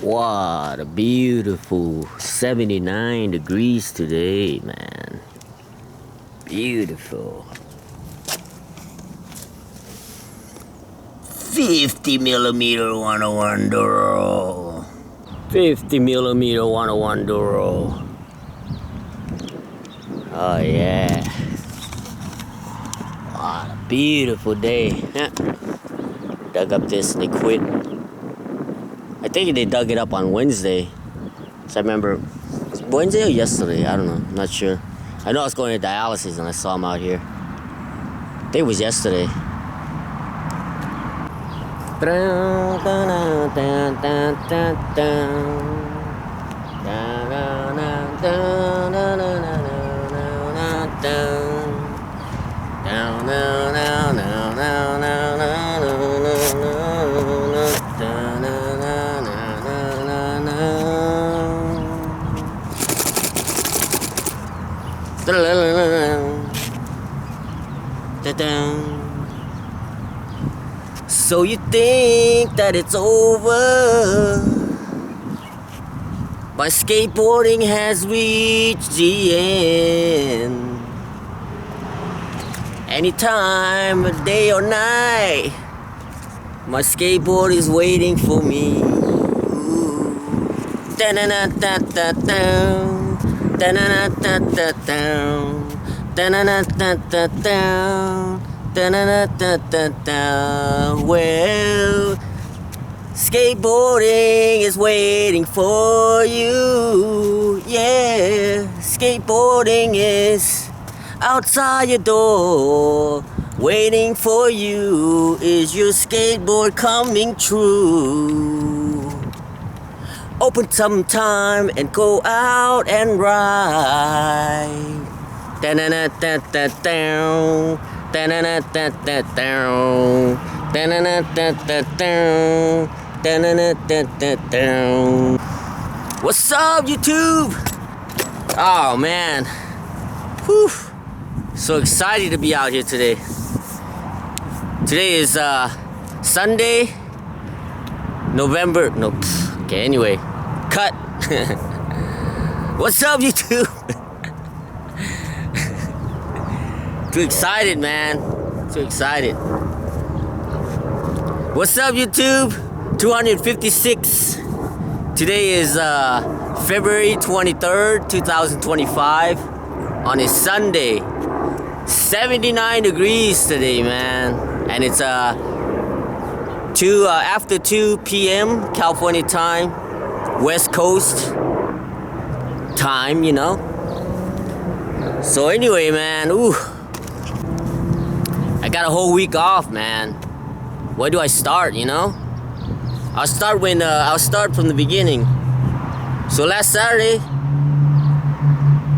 What a beautiful 79 degrees today, man. Beautiful. 50 millimeter 101 Duro. 50 millimeter 101 Duro. Oh yeah. What a beautiful day. Dug up this and they quit. I think they dug it up on Wednesday. So I remember, Wednesday or yesterday? I don't know. I'm not sure. I know I was going to dialysis and I saw them out here. I think it was yesterday. So you think that it's over, but skateboarding has reached the end. Anytime, day or night, my skateboard is waiting for me. Well, skateboarding is waiting for you. Yeah, skateboarding is outside your door, waiting for you. Is your skateboard coming true? Open some time and go out and ride. What's up, YouTube? Oh man, whew. So excited to be out here today. Today is Sunday, November. Okay, anyway, cut. What's up, YouTube? Too excited, man. Too excited. What's up, YouTube? 256. Today is February 23rd, 2025. On a Sunday. 79 degrees today, man. And it's after 2 p.m. California time. West Coast time, you know. So anyway, man, I got a whole week off, man. Where do I start, you know? I'll start from the beginning. So last Saturday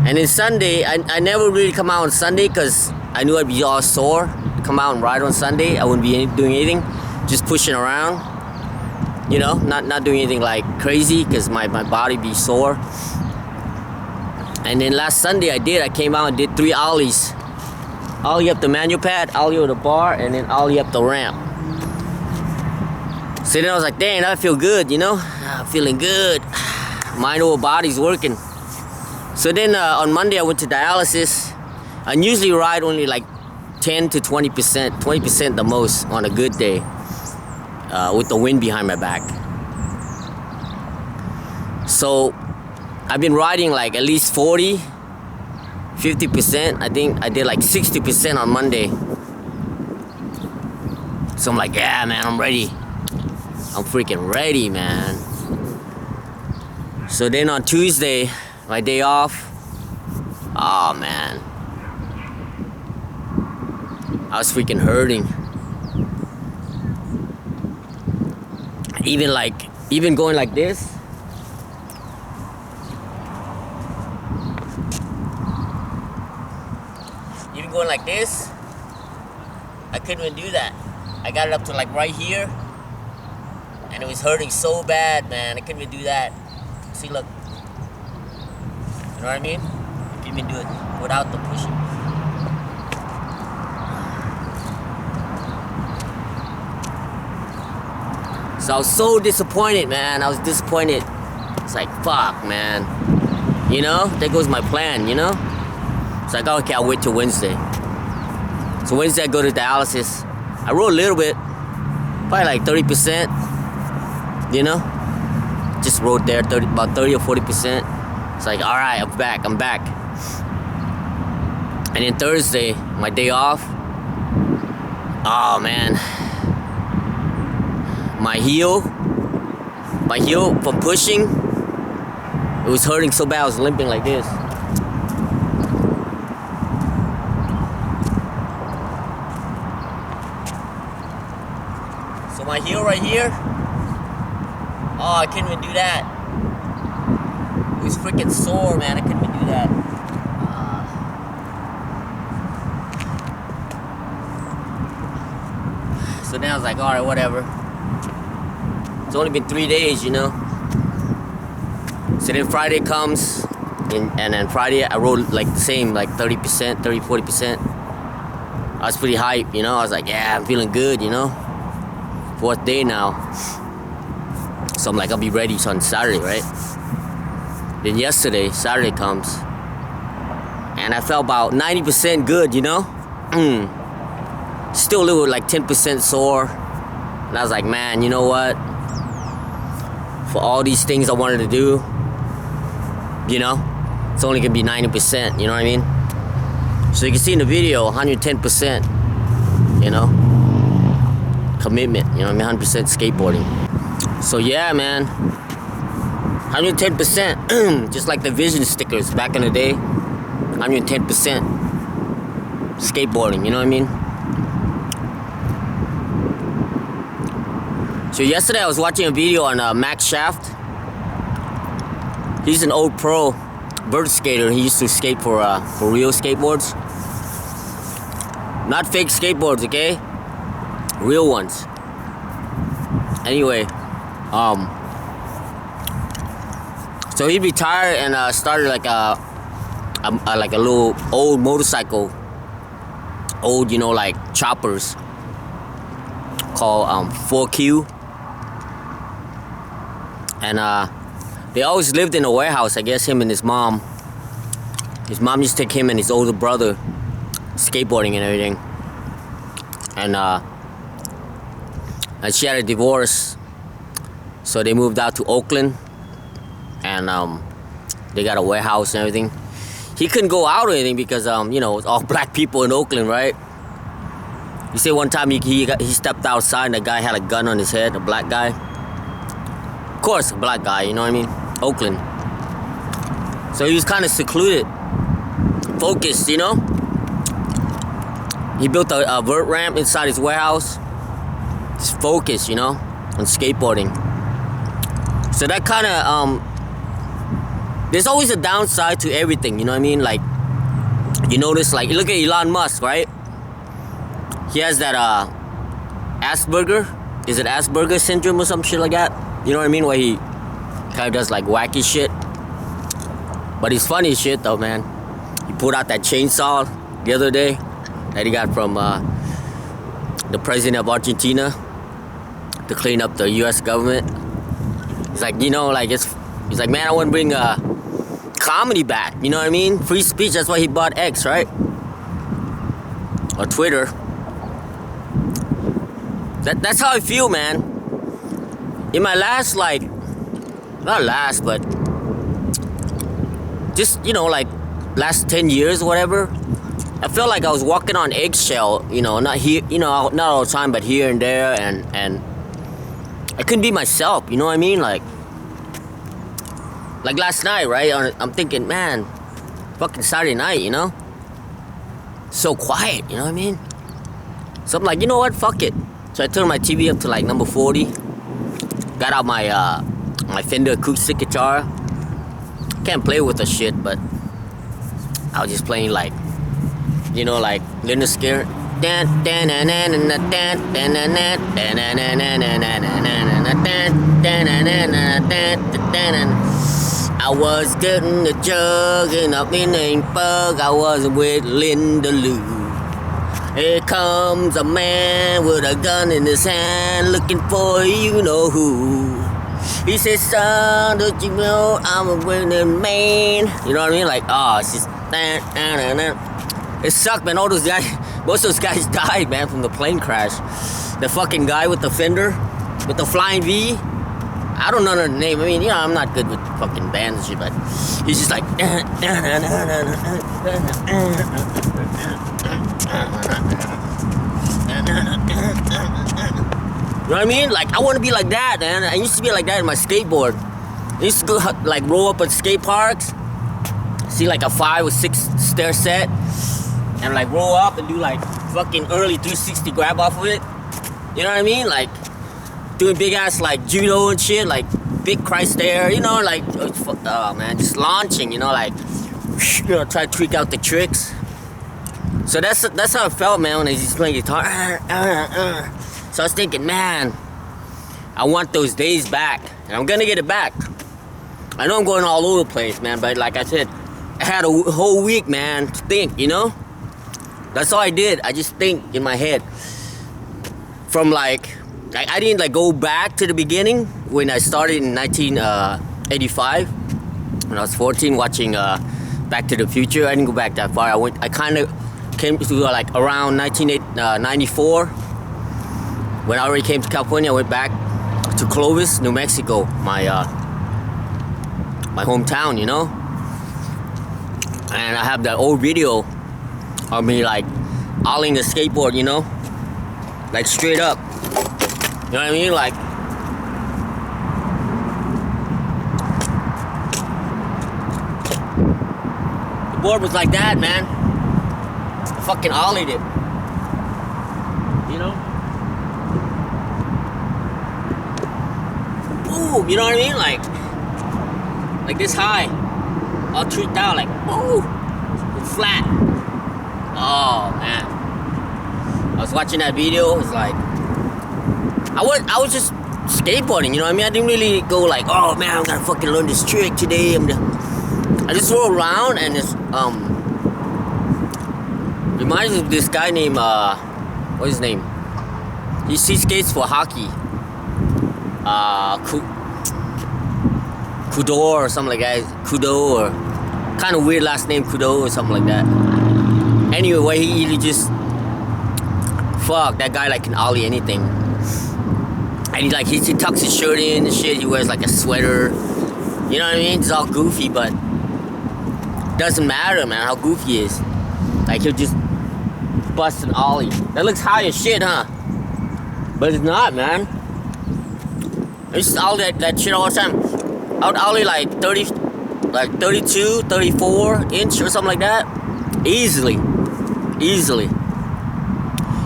and then Sunday, I never really come out on Sunday because I knew I'd be all sore. Come out and ride on Sunday, I wouldn't be doing anything, just pushing around. You know, not doing anything like crazy because my body be sore. And then last Sunday I came out and did 3 ollies. Ollie up the manual pad, ollie over the bar, and then ollie up the ramp. So then I was like, dang, I feel good, you know? Feeling good. Mind over body's working. So then on Monday I went to dialysis. I usually ride only like 10 to 20%, 20% the most on a good day. With the wind behind my back. So I've been riding like at least 40, 50%. I think I did like 60% on Monday. So I'm like, yeah, man, I'm ready. I'm freaking ready, man. So then on Tuesday, my day off, oh man, I was freaking hurting. Even going like this. Even going like this, I couldn't even do that. I got it up to like right here, and it was hurting so bad, man. I couldn't even do that. See, look. You know what I mean? I couldn't even do it without the pushing. So I was so disappointed, man. I was disappointed. It's like, fuck, man. You know, there goes my plan, you know? It's like, okay, I'll wait till Wednesday. So Wednesday I go to dialysis. I rode a little bit, probably like 30%, you know? Just rode there, about 30 or 40%. It's like, all right, I'm back. And then Thursday, my day off. Oh, man. My heel from pushing, it was hurting so bad I was limping like this. So my heel right here, oh, I couldn't even do that. It was freaking sore, man. I couldn't even do that. So then I was like, all right, whatever. It's only been 3 days, you know. So then Friday comes, and then Friday I rode like the same, like 30%, 30, 40%. I was pretty hyped, you know. I was like, yeah, I'm feeling good, you know. 4th day now. So I'm like, I'll be ready on Saturday, right? Then Saturday comes, and I felt about 90% good, you know. Still a little like 10% sore. And I was like, man, you know what? For all these things I wanted to do, you know, it's only gonna be 90%, you know what I mean? So you can see in the video, 110%, you know, commitment, you know what I mean, 100% skateboarding. So yeah, man, 110%, just like the vision stickers back in the day, 110% skateboarding, you know what I mean? So yesterday I was watching a video on Max Shaft. He's an old pro vert skater. He used to skate for real skateboards. Not fake skateboards, okay? Real ones. Anyway, so he retired and started like a little old motorcycle, old, you know, like choppers called 4Q. And they always lived in a warehouse, I guess, him and his mom. His mom used to take him and his older brother skateboarding and everything. And she had a divorce, so they moved out to Oakland. And they got a warehouse and everything. He couldn't go out or anything because, you know, it's all black people in Oakland, right? You say one time he stepped outside and the guy had a gun on his head, a black guy. Of course, a black guy, you know what I mean? Oakland. So he was kind of secluded, focused, you know? He built a vert ramp inside his warehouse. Just focused, you know, on skateboarding. So that kind of, there's always a downside to everything, you know what I mean? Like, you notice, like, look at Elon Musk, right? He has that, Asperger. Is it Asperger syndrome or some shit like that? You know what I mean? Where he kind of does like wacky shit. But he's funny as shit though, man. He pulled out that chainsaw the other day that he got from the president of Argentina to clean up the US government. He's like, you know, like he's like, man, I want to bring comedy back. You know what I mean? Free speech. That's why he bought X, right? Or Twitter. That's how I feel, man. In my last, like, not last, but just, you know, like, last 10 years or whatever, I felt like I was walking on eggshell, you know, not here, you know, not all the time, but here and there, and I couldn't be myself, you know what I mean? Like last night, right? I'm thinking, man, fucking Saturday night, you know? So quiet, you know what I mean? So I'm like, you know what? Fuck it. So I turned my TV up to like number 40. Got out my my Fender acoustic guitar. Can't play with the shit, but I was just playing like, you know, like Leonard Skinner. I was getting the jug and up in the bug. I was with Linda Lou. Here comes a man with a gun in his hand, looking for you know who. He says, son, don't you know I'm a winning man? You know what I mean? Like, oh, it's just... It sucked, man. All those guys... Most of those guys died, man, from the plane crash. The fucking guy with the fender, with the flying V. I don't know the name. I mean, you know, I'm not good with fucking bands and shit, but he's just like... You know what I mean? Like, I want to be like that, man. I used to be like that in my skateboard. I used to go, like, roll up at skate parks, see, like, a 5 or 6 stair set, and, like, roll up and do, like, fucking early 360 grab off of it. You know what I mean? Like, doing big-ass, like, judo and shit, like, big Christ air, you know, like, oh, man, just launching, you know, like, you know, try to tweak out the tricks. So that's how I felt, man, when I was playing guitar. So I was thinking, man, I want those days back. And I'm gonna get it back. I know I'm going all over the place, man, but like I said, I had a whole week, man, to think, you know? That's all I did. I just think in my head. From like I didn't like go back to the beginning when I started in 1985. When I was 14 watching Back to the Future. I didn't go back that far. I kind of came to like around 1994. When I already came to California, I went back to Clovis, New Mexico, my hometown, you know? And I have that old video of me like ollieing the skateboard, you know? Like straight up. You know what I mean? Like, the board was like that, man. I fucking ollied it. You know? Boom, you know what I mean? Like this high, all tweaked out, like boom, flat. Oh man, I was watching that video. It was like I was just skateboarding. You know what I mean? I didn't really go like, oh man, I'm gonna fucking learn this trick today. I just roll around and just reminds me of this guy named what's his name? He skates for hockey. Kudo or something like that. Kudo or kind of weird last name, Kudo or something like that. Anyway, he just fuck that guy like can ollie anything. And he tucks his shirt in and shit. He wears like a sweater. You know what I mean? It's all goofy, but doesn't matter, man, how goofy he is. Like he'll just bust an ollie. That looks high as shit, huh? But it's not, man. I used to ollie that shit all the time. I would ollie like 32, 34 inch or something like that. Easily.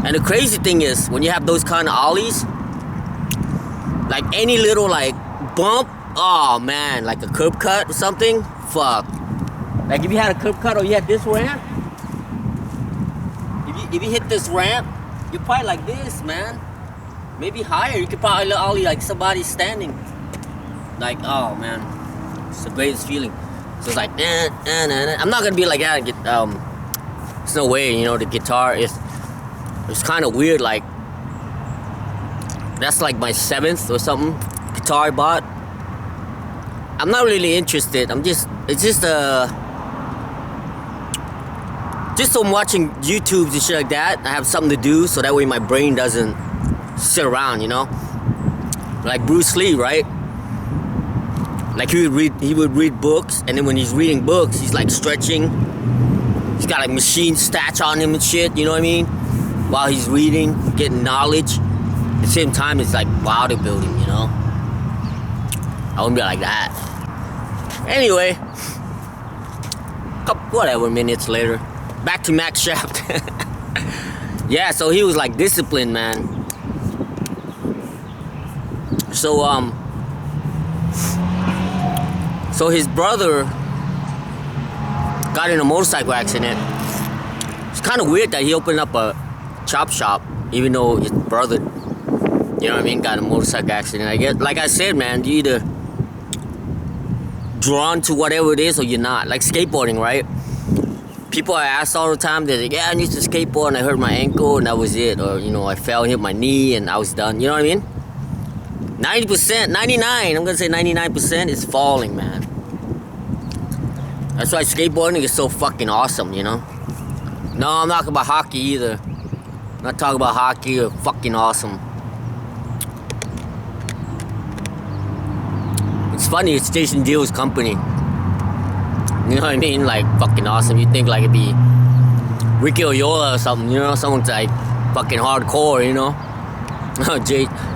And the crazy thing is, when you have those kind of ollies, like any little like bump, oh man, like a curb cut or something, fuck. Like if you had a curb cut or you had this ramp, if you hit this ramp, you're probably like this, man. Maybe higher. You could probably ollie like somebody standing. Like, oh man, it's the greatest feeling. So it's like, I'm not gonna be like that. There's no way, you know. The guitar is kind of weird. Like, that's like my 7th or something guitar I bought. I'm not really interested. It's just I'm watching YouTubes and shit like that. I have something to do, so that way my brain doesn't sit around, you know. Like Bruce Lee, right? Like he would read books, and then when he's reading books, he's like stretching. He's got like machine stats on him and shit, you know what I mean? While he's reading, getting knowledge. At the same time, it's like bodybuilding, you know? I wouldn't be like that. Anyway, whatever minutes later, back to Max Shaft. Yeah, so he was like disciplined, man. So his brother got in a motorcycle accident. It's kind of weird that he opened up a chop shop, even though his brother, you know what I mean, got a motorcycle accident. I guess, like I said, man, you either drawn to whatever it is or you're not. Like skateboarding, right? people I asked all the time, they're like, yeah, I used to skateboard and I hurt my ankle and that was it. Or, you know, I fell and hit my knee and I was done. You know what I mean? 90%, 99, I'm gonna say 99% is falling, man. That's why skateboarding is so fucking awesome, you know? No, I'm not talking about hockey either. I'm not talking about hockey or fucking awesome. It's funny, it's Jason Deal's company. You know what I mean? Like, fucking awesome. You think like it'd be Ricky Oyola or something, you know? Someone's like fucking hardcore, you know?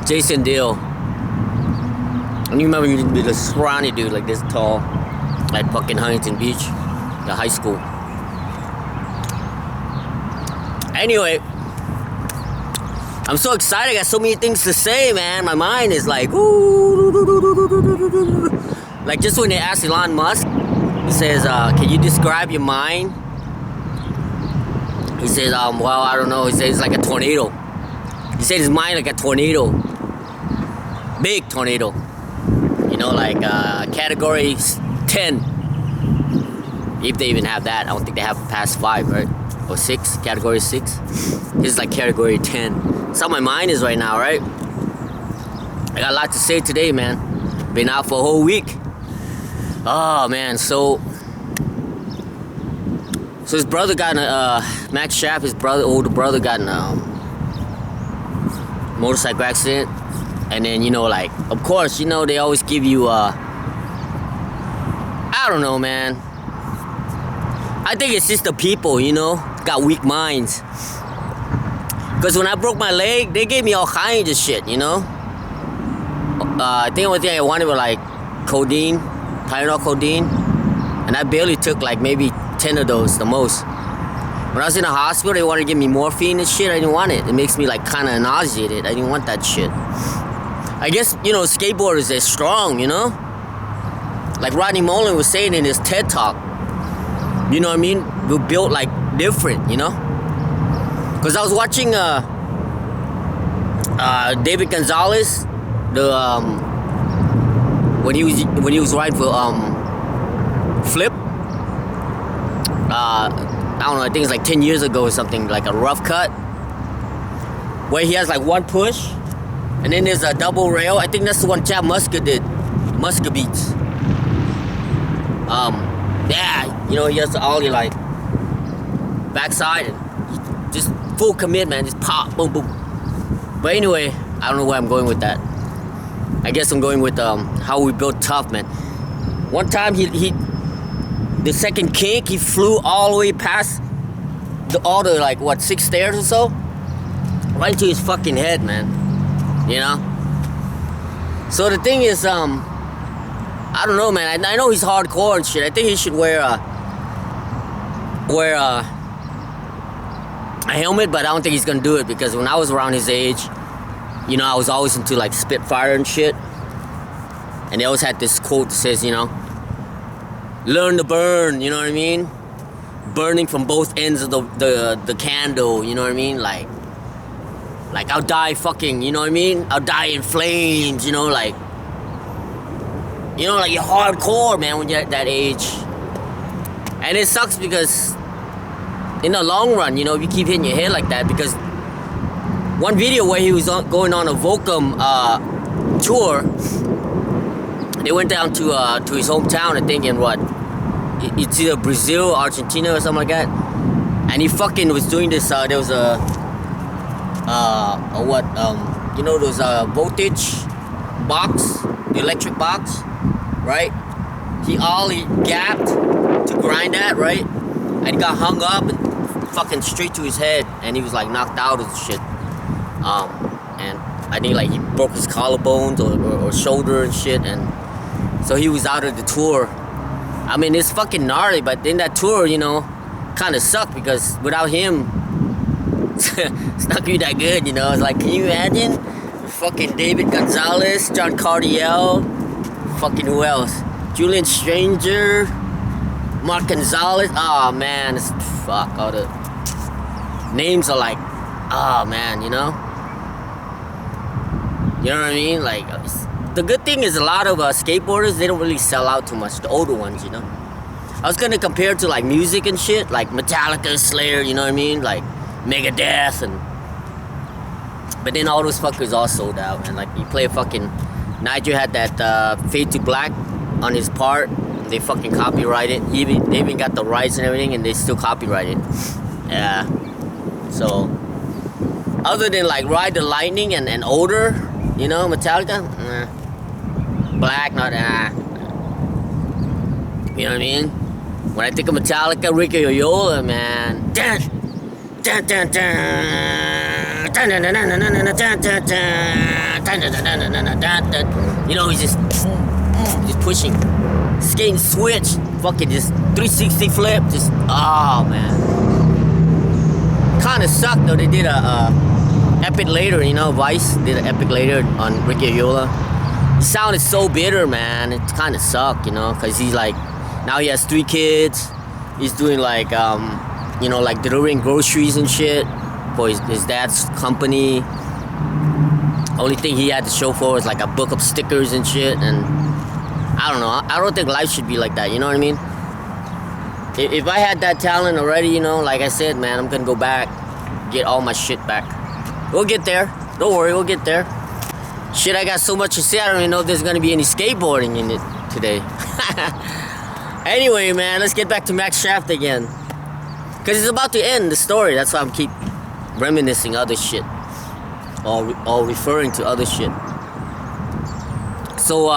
Jason Deal. And you remember he used to be the scrawny dude, like this tall, at fucking Huntington Beach, the high school. Anyway, I'm so excited. I got so many things to say, man. My mind is like, ooh. Like just when they asked Elon Musk, he says, can you describe your mind? He says, well, I don't know. He says it's like a tornado. He said his mind like a tornado. Big tornado. You know, like category 10. If they even have that. I don't think they have past 5, right? Or 6, category 6. This is like category 10. That's how my mind is right now, right? I got a lot to say today, man. Been out for a whole week. Oh, man, so his brother got in a, Max Schaff, his older brother got in a motorcycle accident. And then, you know, like, of course, you know, they always give you, I don't know, man. I think it's just the people, you know, got weak minds. Because when I broke my leg, they gave me all kinds of shit, you know. I think the only thing I wanted was, like, codeine, Tylenol codeine. And I barely took, like, maybe 10 of those, the most. When I was in the hospital, they wanted to give me morphine and shit. I didn't want it. It makes me, like, kind of nauseated. I didn't want that shit. I guess, you know, skateboarders, they're strong, you know? Like Rodney Mullen was saying in his TED Talk. You know what I mean? We're built, like, different, you know? Because I was watching David Gonzalez, the when he was riding for Flip. I don't know, I think it's like 10 years ago or something, like a rough cut, where he has like one push, and then there's a double rail. I think that's the one Chad Muska did, Muska Beats. Yeah, you know, he has the ollie like backside and just full commit, man, just pop, boom, boom. But anyway, I don't know where I'm going with that. I guess I'm going with how we built tough, man. One time he the second kink, he flew all the way past all the like what 6 stairs or so, right into his fucking head, man. You know. So the thing is, I don't know, man. I know he's hardcore and shit. I think he should wear a helmet, but I don't think he's gonna do it because when I was around his age, you know, I was always into like Spitfire and shit, and they always had this quote that says, you know, learn to burn. You know what I mean? Burning from both ends of the candle. You know what I mean? Like I'll die fucking. You know what I mean? I'll die in flames. You know, like. You know, like you're hardcore, man, when you're at that age. And it sucks because in the long run, you know, if you keep hitting your head like that, because one video where he was going on a Volcom tour, they went down to his hometown, I think in what? It's either Brazil, Argentina, or something like that. And he fucking was doing this, there was you know, those voltage box, the electric box, right? He gapped to grind that, right? And he got hung up and fucking straight to his head, and he was like knocked out and shit. And I think like he broke his collarbones or shoulder and shit, and so he was out of the tour. I mean, it's fucking gnarly, but then that tour, you know, kind of sucked because without him, it's not gonna be that good, you know. It's like, can you imagine? Fucking David Gonzalez, John Cardiel, fucking who else? Julian Stranger, Mark Gonzalez. Oh man, fuck, all the names are like, oh man, you know? You know what I mean? Like, the good thing is a lot of skateboarders, they don't really sell out too much, the older ones, you know? I was gonna compare it to like music and shit, like Metallica, Slayer, you know what I mean, like Megadeth, but then all those fuckers all sold out, and like you play a fucking Nigel had that Fade to Black on his part. They fucking copyrighted. They even got the rights and everything, and they still copyright it. Yeah. So, other than like Ride the Lightning and older, you know, Metallica, Black, not you know what I mean? When I think of Metallica, Ricky Oyola, man. You know, he's just pushing, skating switch, fucking just 360 flip, just man. Kind of sucked though. They did a epic later, you know, Vice did an epic later on Ricky Oyola. He sounded so bitter, man. It kind of sucked, you know, because he's like, now he has 3 kids. He's doing like, you know, like delivering groceries and shit for his dad's company. Only thing he had to show for was like a book of stickers and shit. And I don't know. I don't think life should be like that. You know what I mean? If I had that talent already, you know, like I said, man, I'm gonna go back, get all my shit back. We'll get there. Don't worry, we'll get there. Shit, I got so much to say. I don't even know if there's gonna be any skateboarding in it today. Anyway, man, let's get back to Max Shaft again. Because it's about to end the story. That's why I'm keep reminiscing other shit. Or referring to other shit. So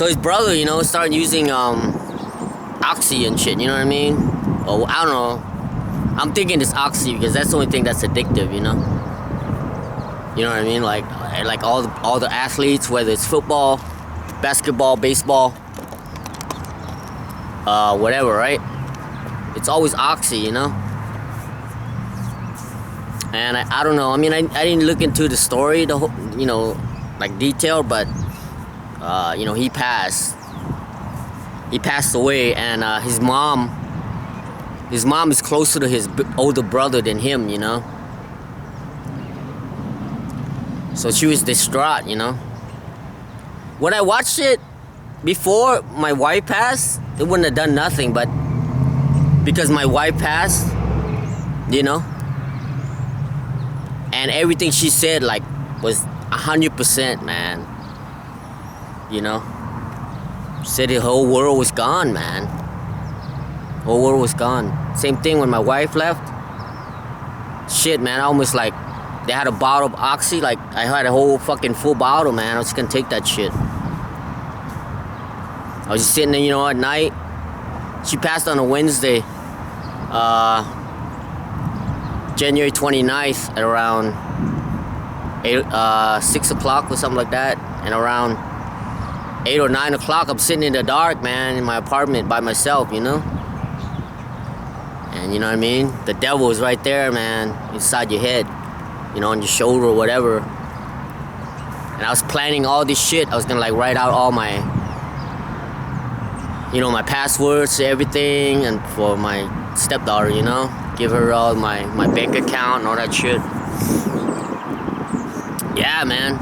his brother, you know, started using Oxy and shit, you know what I mean? Or I don't know. I'm thinking it's Oxy because that's the only thing that's addictive, you know? You know what I mean? Like all the athletes, whether it's football, basketball, baseball, whatever, right? It's always Oxy, you know? And I don't know. I mean, I didn't look into the story, the whole, you know, like detail, but you know, he passed away, and his mom is closer to his older brother than him, you know. So she was distraught, you know. When I watched it before my wife passed, it wouldn't have done nothing, but because my wife passed, you know, and everything she said like was 100%, man. You know, said the whole world was gone, man. Whole world was gone. Same thing when my wife left. Shit, man, I almost like they had a bottle of Oxy, like I had a whole fucking full bottle, man. I was just gonna take that shit. I was just sitting there, you know, at night. She passed on a Wednesday, January 29th at around 6 o'clock or something like that. And around 8 or 9 o'clock, I'm sitting in the dark, man, in my apartment by myself, you know? And you know what I mean? The devil is right there, man, inside your head, you know, on your shoulder or whatever. And I was planning all this shit. I was gonna like write out all my, you know, my passwords to everything, and for my stepdaughter, you know, give her all my bank account and all that shit. Yeah, man,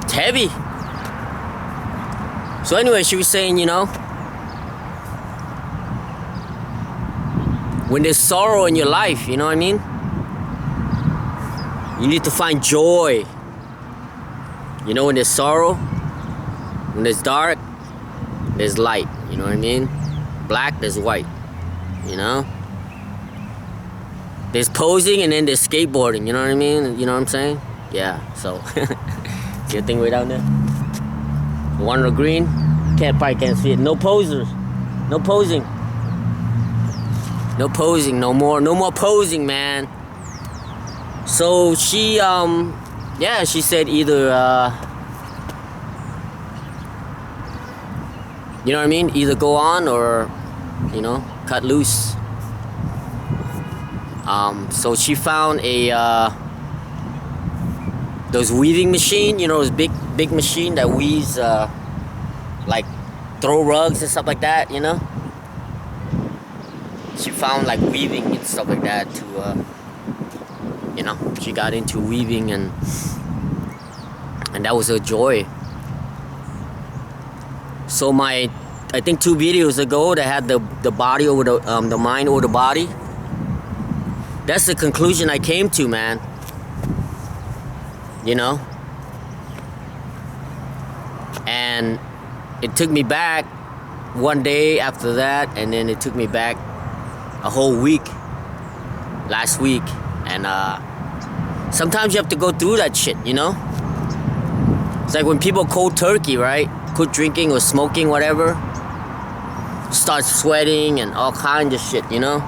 it's heavy. So anyway, she was saying, you know, when there's sorrow in your life, you know what I mean? You need to find joy. You know, when there's sorrow, when there's dark, there's light, you know what I mean? Black, there's white, you know? There's posing and then there's skateboarding, you know what I mean? You know what I'm saying? Yeah, so, see the thing way down there? The one on the green, probably can't see it. No posers, no posing. No posing, no more posing, man. So she, yeah, she said either, you know what I mean? Either go on or, you know, cut loose. So she found those weaving machine, you know, those big machine that weaves, like throw rugs and stuff like that, you know? She found like weaving and stuff like that to, you know, she got into weaving, and that was her joy. So my I think 2 videos ago that had the body over the mind over the body. That's the conclusion I came to, man. You know? And it took me back one day after that, and then it took me back a whole week last week. And sometimes you have to go through that shit, you know? It's like when people cold turkey, right? Quit drinking or smoking, whatever. Start sweating and all kinds of shit, you know?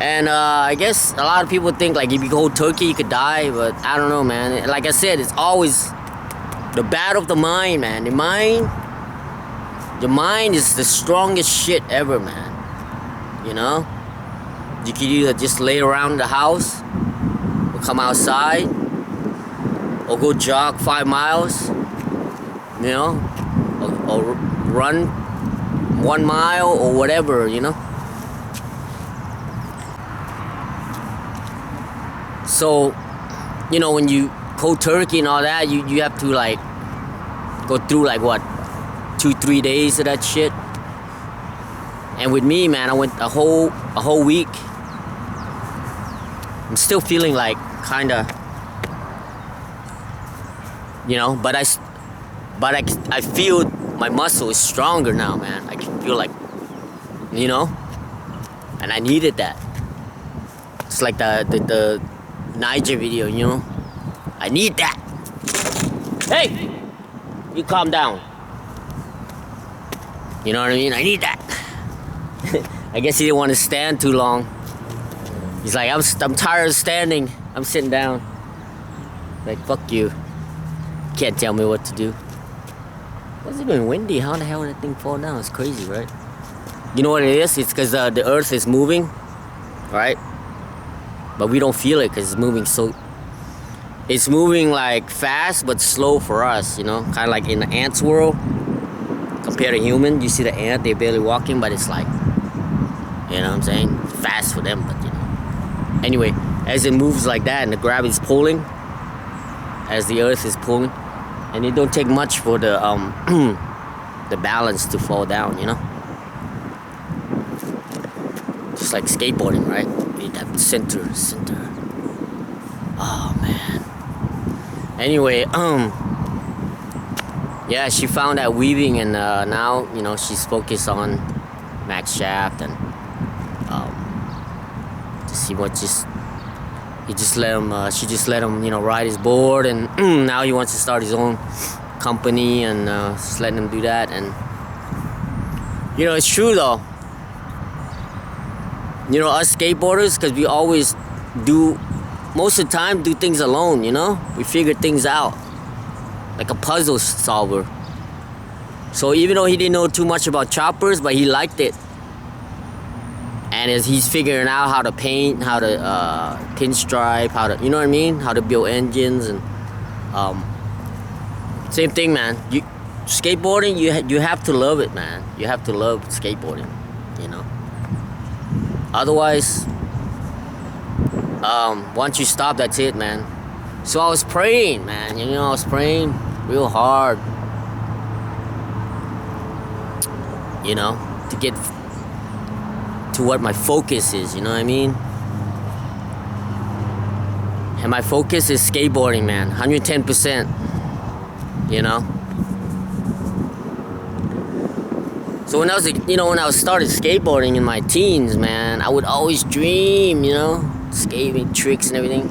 And I guess a lot of people think like if you cold turkey, you could die, but I don't know, man. Like I said, it's always the battle of the mind, man. The mind is the strongest shit ever, man. You know? You could either just lay around the house, or come outside, or go jog 5 miles, you know, or run 1 mile or whatever, you know. So, you know, when you cold turkey and all that, you have to like go through like what, 2-3 days of that shit. And with me, man, I went a whole week. I'm still feeling like kinda, you know, but I feel my muscle is stronger now, man. I can feel like, you know, and I needed that. It's like the Niger video, you know. I need that. Hey, you calm down. You know what I mean? I need that. I guess he didn't want to stand too long. He's like, I'm tired of standing. I'm sitting down. Like, fuck you. Can't tell me what to do. What's it been windy? How the hell did that thing fall down? It's crazy, right? You know what it is? It's because the earth is moving, right? But we don't feel it because it's moving so... It's moving like fast but slow for us, you know? Kind of like in the ants world. Compared to human, you see the ant, they're barely walking, but it's like... You know what I'm saying? Fast for them, but you know. Anyway, as it moves like that and the gravity's pulling, as the earth is pulling, and it don't take much for the the balance to fall down, you know? Just like skateboarding, right? You need that center. Oh man. Anyway, yeah, she found that weaving, and now, you know, she's focused on max shaft, and she just let him, you know, ride his board, and now he wants to start his own company, and just letting him do that. And you know, it's true though. You know, us skateboarders, because we always do, most of the time, do things alone, you know? We figure things out. Like a puzzle solver. So even though he didn't know too much about choppers, but he liked it. And as he's figuring out how to paint, how to pinstripe, how to, you know what I mean? How to build engines, and same thing, man. Skateboarding, you have to love it, man. You have to love skateboarding, you know? Otherwise, once you stop, that's it, man. So I was praying, man. You know, I was praying real hard. You know, to get to what my focus is, you know what I mean? And my focus is skateboarding, man. 110%. You know? So when I was, you know, when I started skateboarding in my teens, man, I would always dream, you know, skating tricks and everything.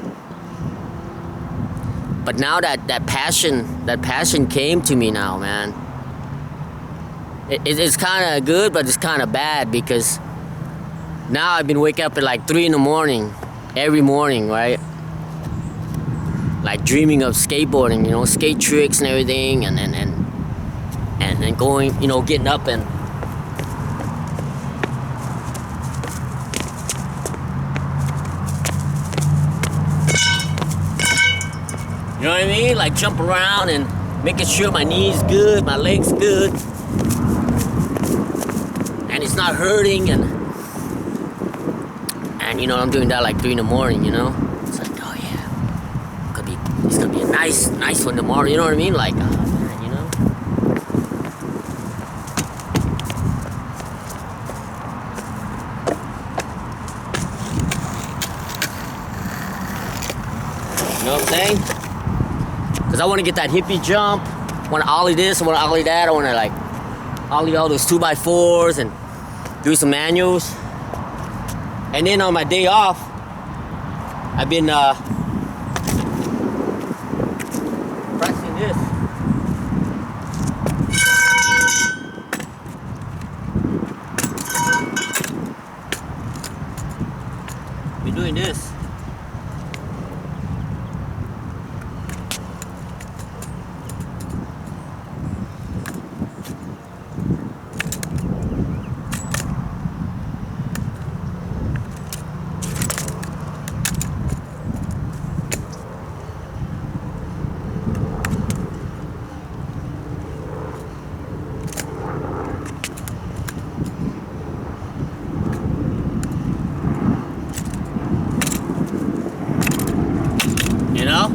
But now that passion came to me now, man. It's kind of good, but it's kind of bad, because now I've been waking up at like 3 in the morning, every morning, right? Like dreaming of skateboarding, you know, skate tricks and everything, and going, you know, getting up and you know what I mean? Like jump around and making sure my knee's good, my leg's good, and it's not hurting, and you know, I'm doing that like 3 in the morning, you know? It's like, oh yeah, it's gonna be a nice one tomorrow, you know what I mean? Like, oh man, you know? saying? Because I want to get that hippie jump. I want to ollie this, I want to ollie that. I want to like ollie all those 2x4s and do some manuals. And then on my day off, I've been practicing this. Been doing this. You know?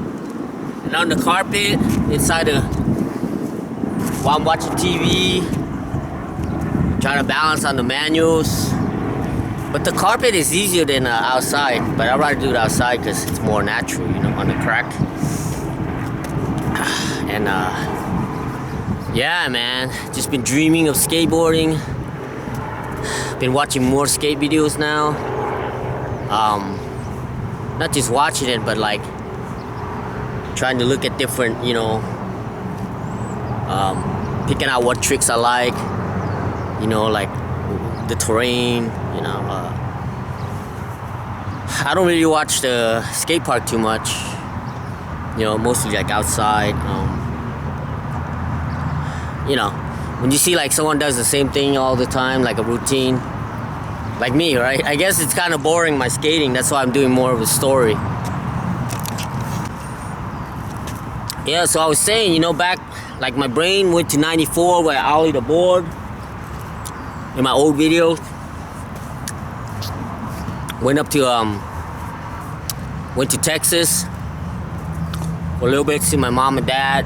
And on the carpet, inside the, while I'm watching TV, trying to balance on the manuals. But the carpet is easier than outside, but I'd rather do it outside because it's more natural, you know, on the crack. And yeah, man, just been dreaming of skateboarding. Been watching more skate videos now. Not just watching it, but like trying to look at different, you know, picking out what tricks I like, you know, like the terrain, you know. I don't really watch the skate park too much, you know, mostly like outside. You know, when you see like someone does the same thing all the time, like a routine, like me, right? I guess it's kind of boring, my skating. That's why I'm doing more of a story. Yeah, so I was saying, you know, back, like my brain went to 94 where I ollied the board in my old videos. Went up to, went to Texas for a little bit to see my mom and dad.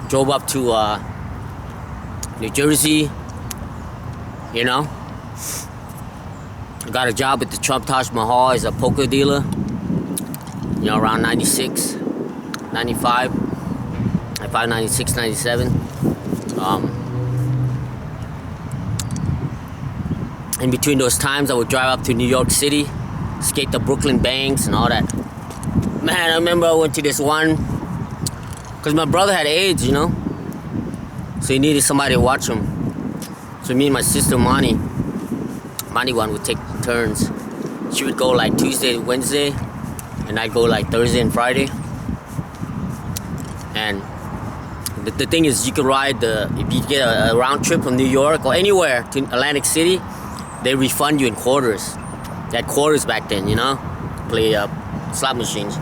Drove up to New Jersey, you know. Got a job at the Trump Taj Mahal as a poker dealer. You know, around 96, 95, 96, 97. In between those times, I would drive up to New York City, skate the Brooklyn banks and all that. Man, I remember I went to this one, because my brother had AIDS, you know, so he needed somebody to watch him. So me and my sister, Monty one would take turns. She would go like Tuesday, Wednesday, and I'd go like Thursday and Friday. And the thing is, you could ride if you get a round trip from New York or anywhere to Atlantic City, they refund you in quarters. They had quarters back then, you know, play slot machines.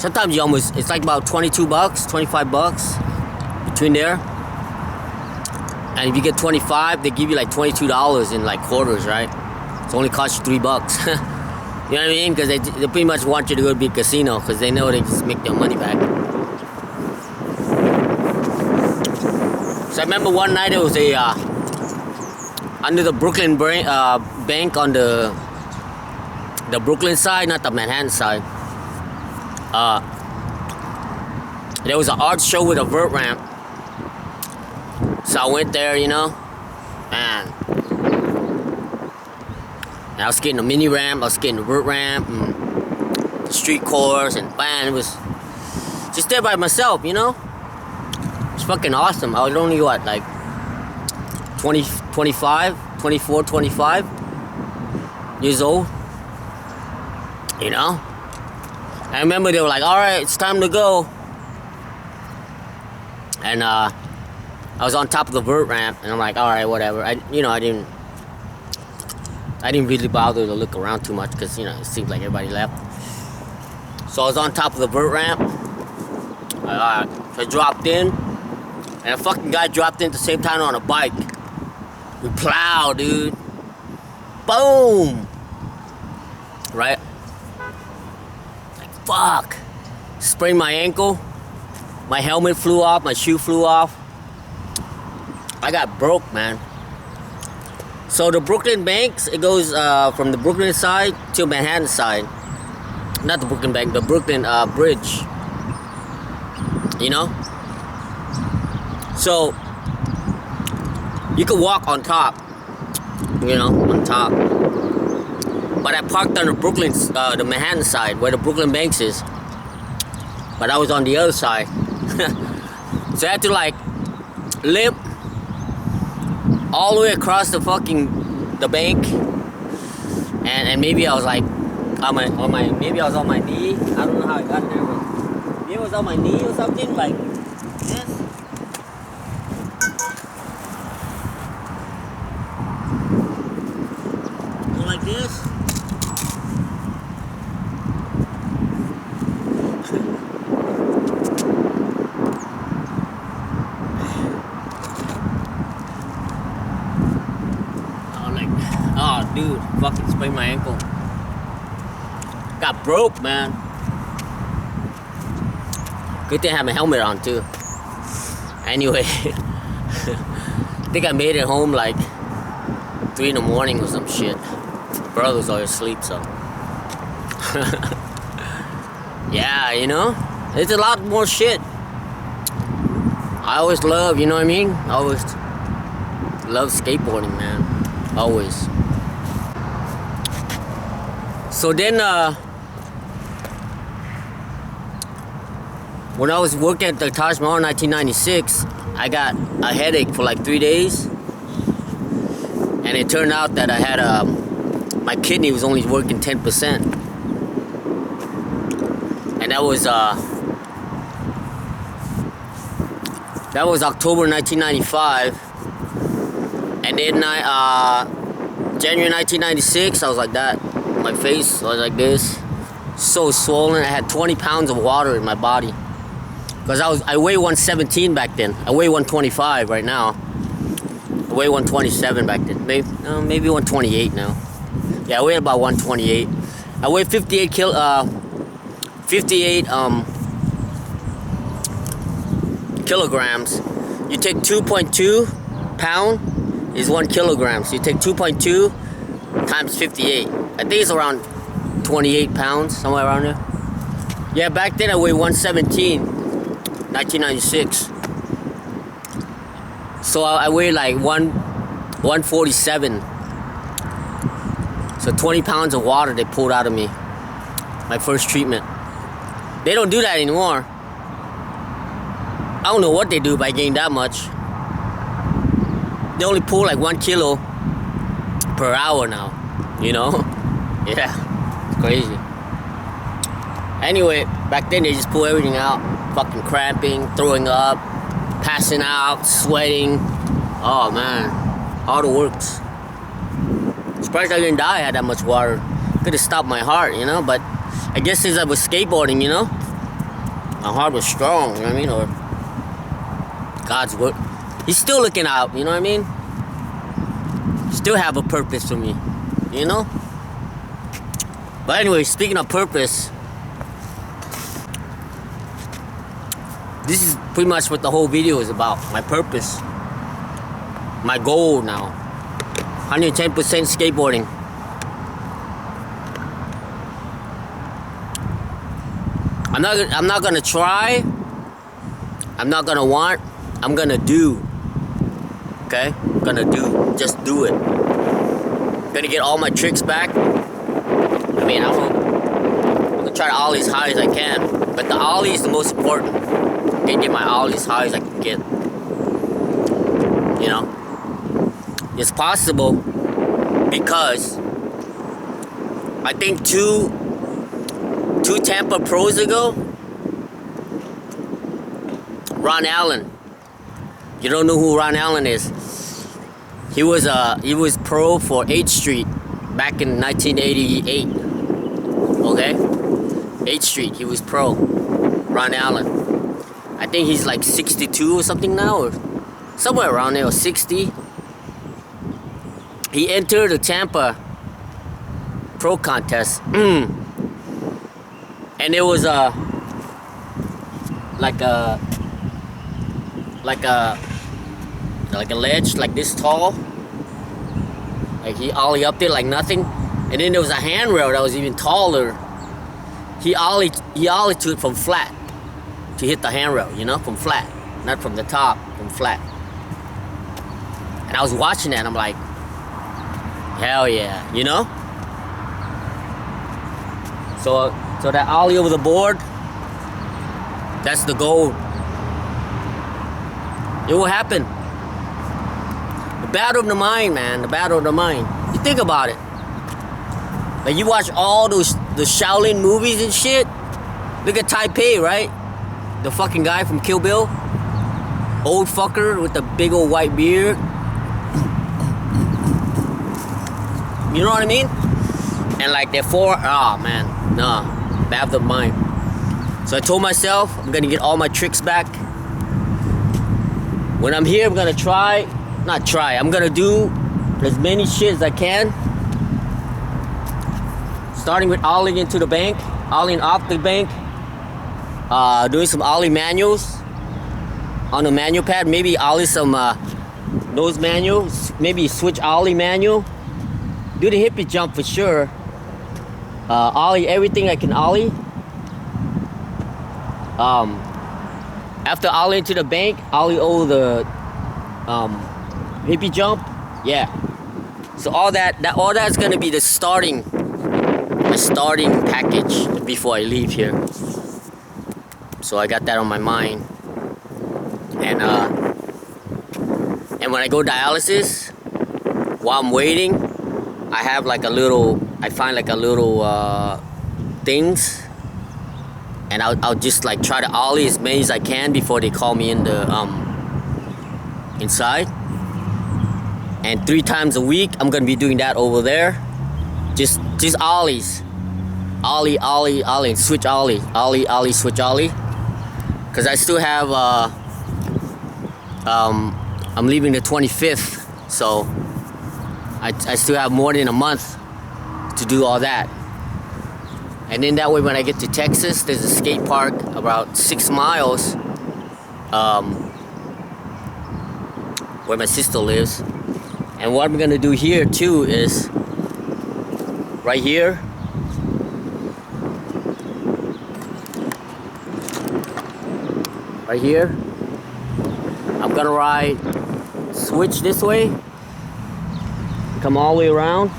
Sometimes it's like about 22 bucks, 25 bucks between there. And if you get 25, they give you like $22 in like quarters, right? It only costs you $3. You know what I mean? Because they pretty much want you to go to a big casino because they know they just make their money back. So I remember one night it was under the Brooklyn bank on the Brooklyn side, not the Manhattan side. There was an art show with a vert ramp. So I went there, you know, and I was skating a mini ramp, I was skating a vert ramp, and the street course, and man, it was just there by myself, you know. It's fucking awesome. I was only, what, like 24, 25 years old, you know. I remember they were like, all right, it's time to go. And I was on top of the vert ramp, and I'm like, all right, whatever. I didn't really bother to look around too much because, you know, it seemed like everybody left. So I was on top of the vert ramp. So I dropped in, and a fucking guy dropped in at the same time on a bike. We plowed, dude. Boom! Right? Like, fuck. Sprained my ankle. My helmet flew off. My shoe flew off. I got broke, man. So the Brooklyn banks, it goes from the Brooklyn side to Manhattan side. not the Brooklyn Bank, the Brooklyn Bridge. You know? So, you could walk on top. You know, on top. But I parked on the Brooklyn, the Manhattan side, where the Brooklyn Banks is. But I was on the other side. So I had to like limp all the way across the bank. And maybe I was like maybe I was on my knee. I don't know how I got there, but maybe I was on my knee or something like this. Or like this. Oh, dude, fucking sprained my ankle. Got broke, man. Good thing I have my helmet on, too. Anyway, I think I made it home like 3 in the morning or some shit. Brother's always asleep, so. Yeah, you know, there's a lot more shit. I always love, you know what I mean? I always love skateboarding, man. Always. So then, when I was working at the Taj Mahal in 1996, I got a headache for like 3 days. And it turned out that I had my kidney was only working 10%. And that was October 1995. And then January 1996, I was like that. My face was like this, so swollen. I had 20 pounds of water in my body because I weigh 117 back then. I weigh 125 right now. I weigh 127 back then. Maybe 128 now. Yeah, I weigh about 128. I weigh 58 kilograms. You take 2.2 pound is 1 kilogram. So you take 2.2 times 58. I think it's around 28 pounds, somewhere around there. Yeah, back then I weighed 117, 1996. So I weighed like 147. So 20 pounds of water they pulled out of me. My first treatment. They don't do that anymore. I don't know what they do by getting that much. They only pull like 1 kilo per hour now, you know? Yeah, it's crazy. Anyway, back then they just pull everything out. Fucking cramping, throwing up, passing out, sweating. Oh man, all the works. Surprised I didn't die. I had that much water. Could have stopped my heart, you know. But I guess since I was skateboarding, you know, my heart was strong. You know what I mean? Or God's work. He's still looking out. You know what I mean? Still have a purpose for me. You know. But anyway, speaking of purpose, this is pretty much what the whole video is about. My purpose. My goal now. 110% skateboarding. I'm not gonna try. I'm not gonna want. I'm gonna do. Okay? I'm gonna do. Just do it. Gonna get all my tricks back. I mean, I'm gonna try to ollie as high as I can. But the ollie is the most important. I'm gonna get my ollie as high as I can get. You know? It's possible because I think two Tampa pros ago, Ron Allen. You don't know who Ron Allen is? He was pro for 8th Street back in 1988. Okay, 8th Street. He was pro. Ron Allen. I think he's like 62 or something now, or somewhere around there, or 60. He entered the Tampa pro contest. And it was like a ledge like this tall. Like he ollie up there like nothing. And then there was a handrail that was even taller. he ollied to it from flat to hit the handrail, you know, from flat, not from the top, from flat. And I was watching that, and I'm like, hell yeah, you know. So that ollie over the board, that's the goal. It will happen. The battle of the mind, man. The battle of the mind. You think about it. Like, you watch all the Shaolin movies and shit. Look at Taipei, right? The fucking guy from Kill Bill. Old fucker with the big old white beard. You know what I mean? And like that man. Nah. Battle of the mind. So I told myself I'm gonna get all my tricks back. When I'm here, I'm gonna I'm gonna do as many shit as I can. Starting with ollieing into the bank, ollieing off the bank, doing some ollie manuals on the manual pad, maybe ollie some nose manuals, maybe switch ollie manual. Do the hippie jump for sure. Ollie everything I can ollie. After ollie into the bank, ollie over the hippie jump, yeah. So all that's gonna be the starting package before I leave here. So I got that on my mind. And when I go dialysis, while I'm waiting, I find like a little things. And I'll just like try to ollie as many as I can before they call me in the inside. And 3 times a week I'm gonna be doing that over there. Just ollies. Ollie, switch ollie. Ollie, switch ollie. Cause I still have I'm leaving the 25th, so I still have more than a month to do all that. And then that way when I get to Texas, there's a skate park about 6 miles where my sister lives. And what I'm gonna do here too is right here. Right here. I'm gonna ride, switch this way, come all the way around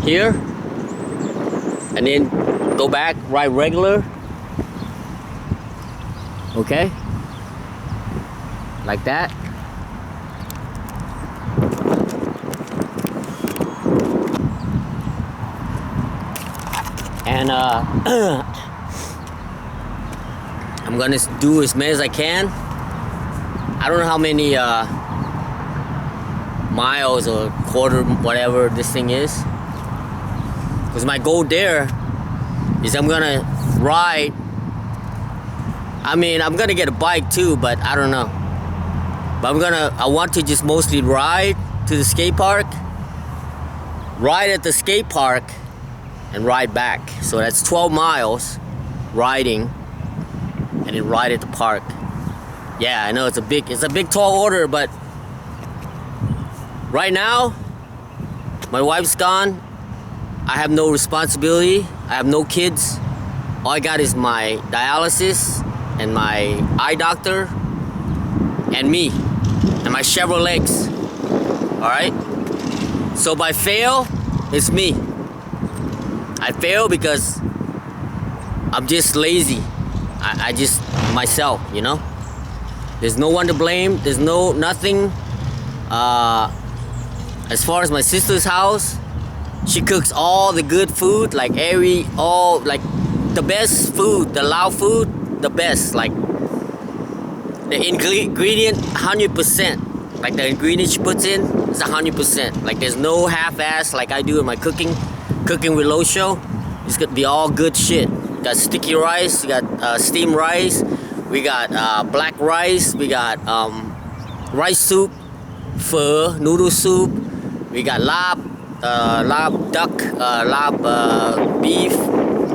here, and then go back, ride regular. Okay? Like that. And I'm gonna do as many as I can. I don't know how many miles or quarter, whatever this thing is. Because my goal there is I'm gonna ride. I mean, I'm gonna get a bike too, but I don't know. But I want to just mostly ride to the skate park, ride at the skate park, and ride back. So that's 12 miles riding, and then ride at the park. Yeah, I know it's a big tall order, but right now my wife's gone. I have no responsibility. I have no kids. All I got is my dialysis and my eye doctor and me and my several legs. All right. So by fail, it's me. I fail because I'm just lazy. I just myself, you know. There's no one to blame. There's nothing. As far as my sister's house, she cooks all the good food, like the best food, the Lao food, the best. Like the ingredient, 100%. Like the ingredient she puts in is 100%. Like there's no half-ass like I do in my Cooking with Lo show. It's gonna be all good shit. We got sticky rice, we got steamed rice, we got black rice, we got rice soup, pho, noodle soup, we got lab duck, lab beef,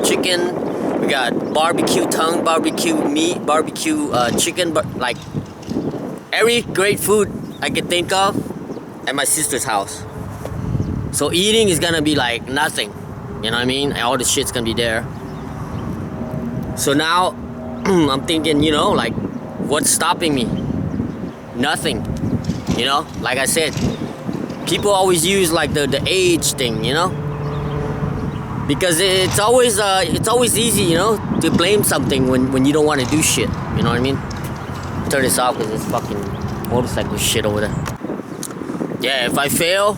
chicken, we got barbecue tongue, barbecue meat, barbecue chicken, but like every great food I can think of at my sister's house. So eating is gonna be like nothing, you know what I mean? All the shit's gonna be there. So now I'm thinking, you know, like, what's stopping me? Nothing. You know, like I said, people always use like the age thing, you know, because it's always easy, you know, to blame something when you don't want to do shit. You know what I mean? Turn this off because it's fucking motorcycle shit over there. Yeah, if I fail,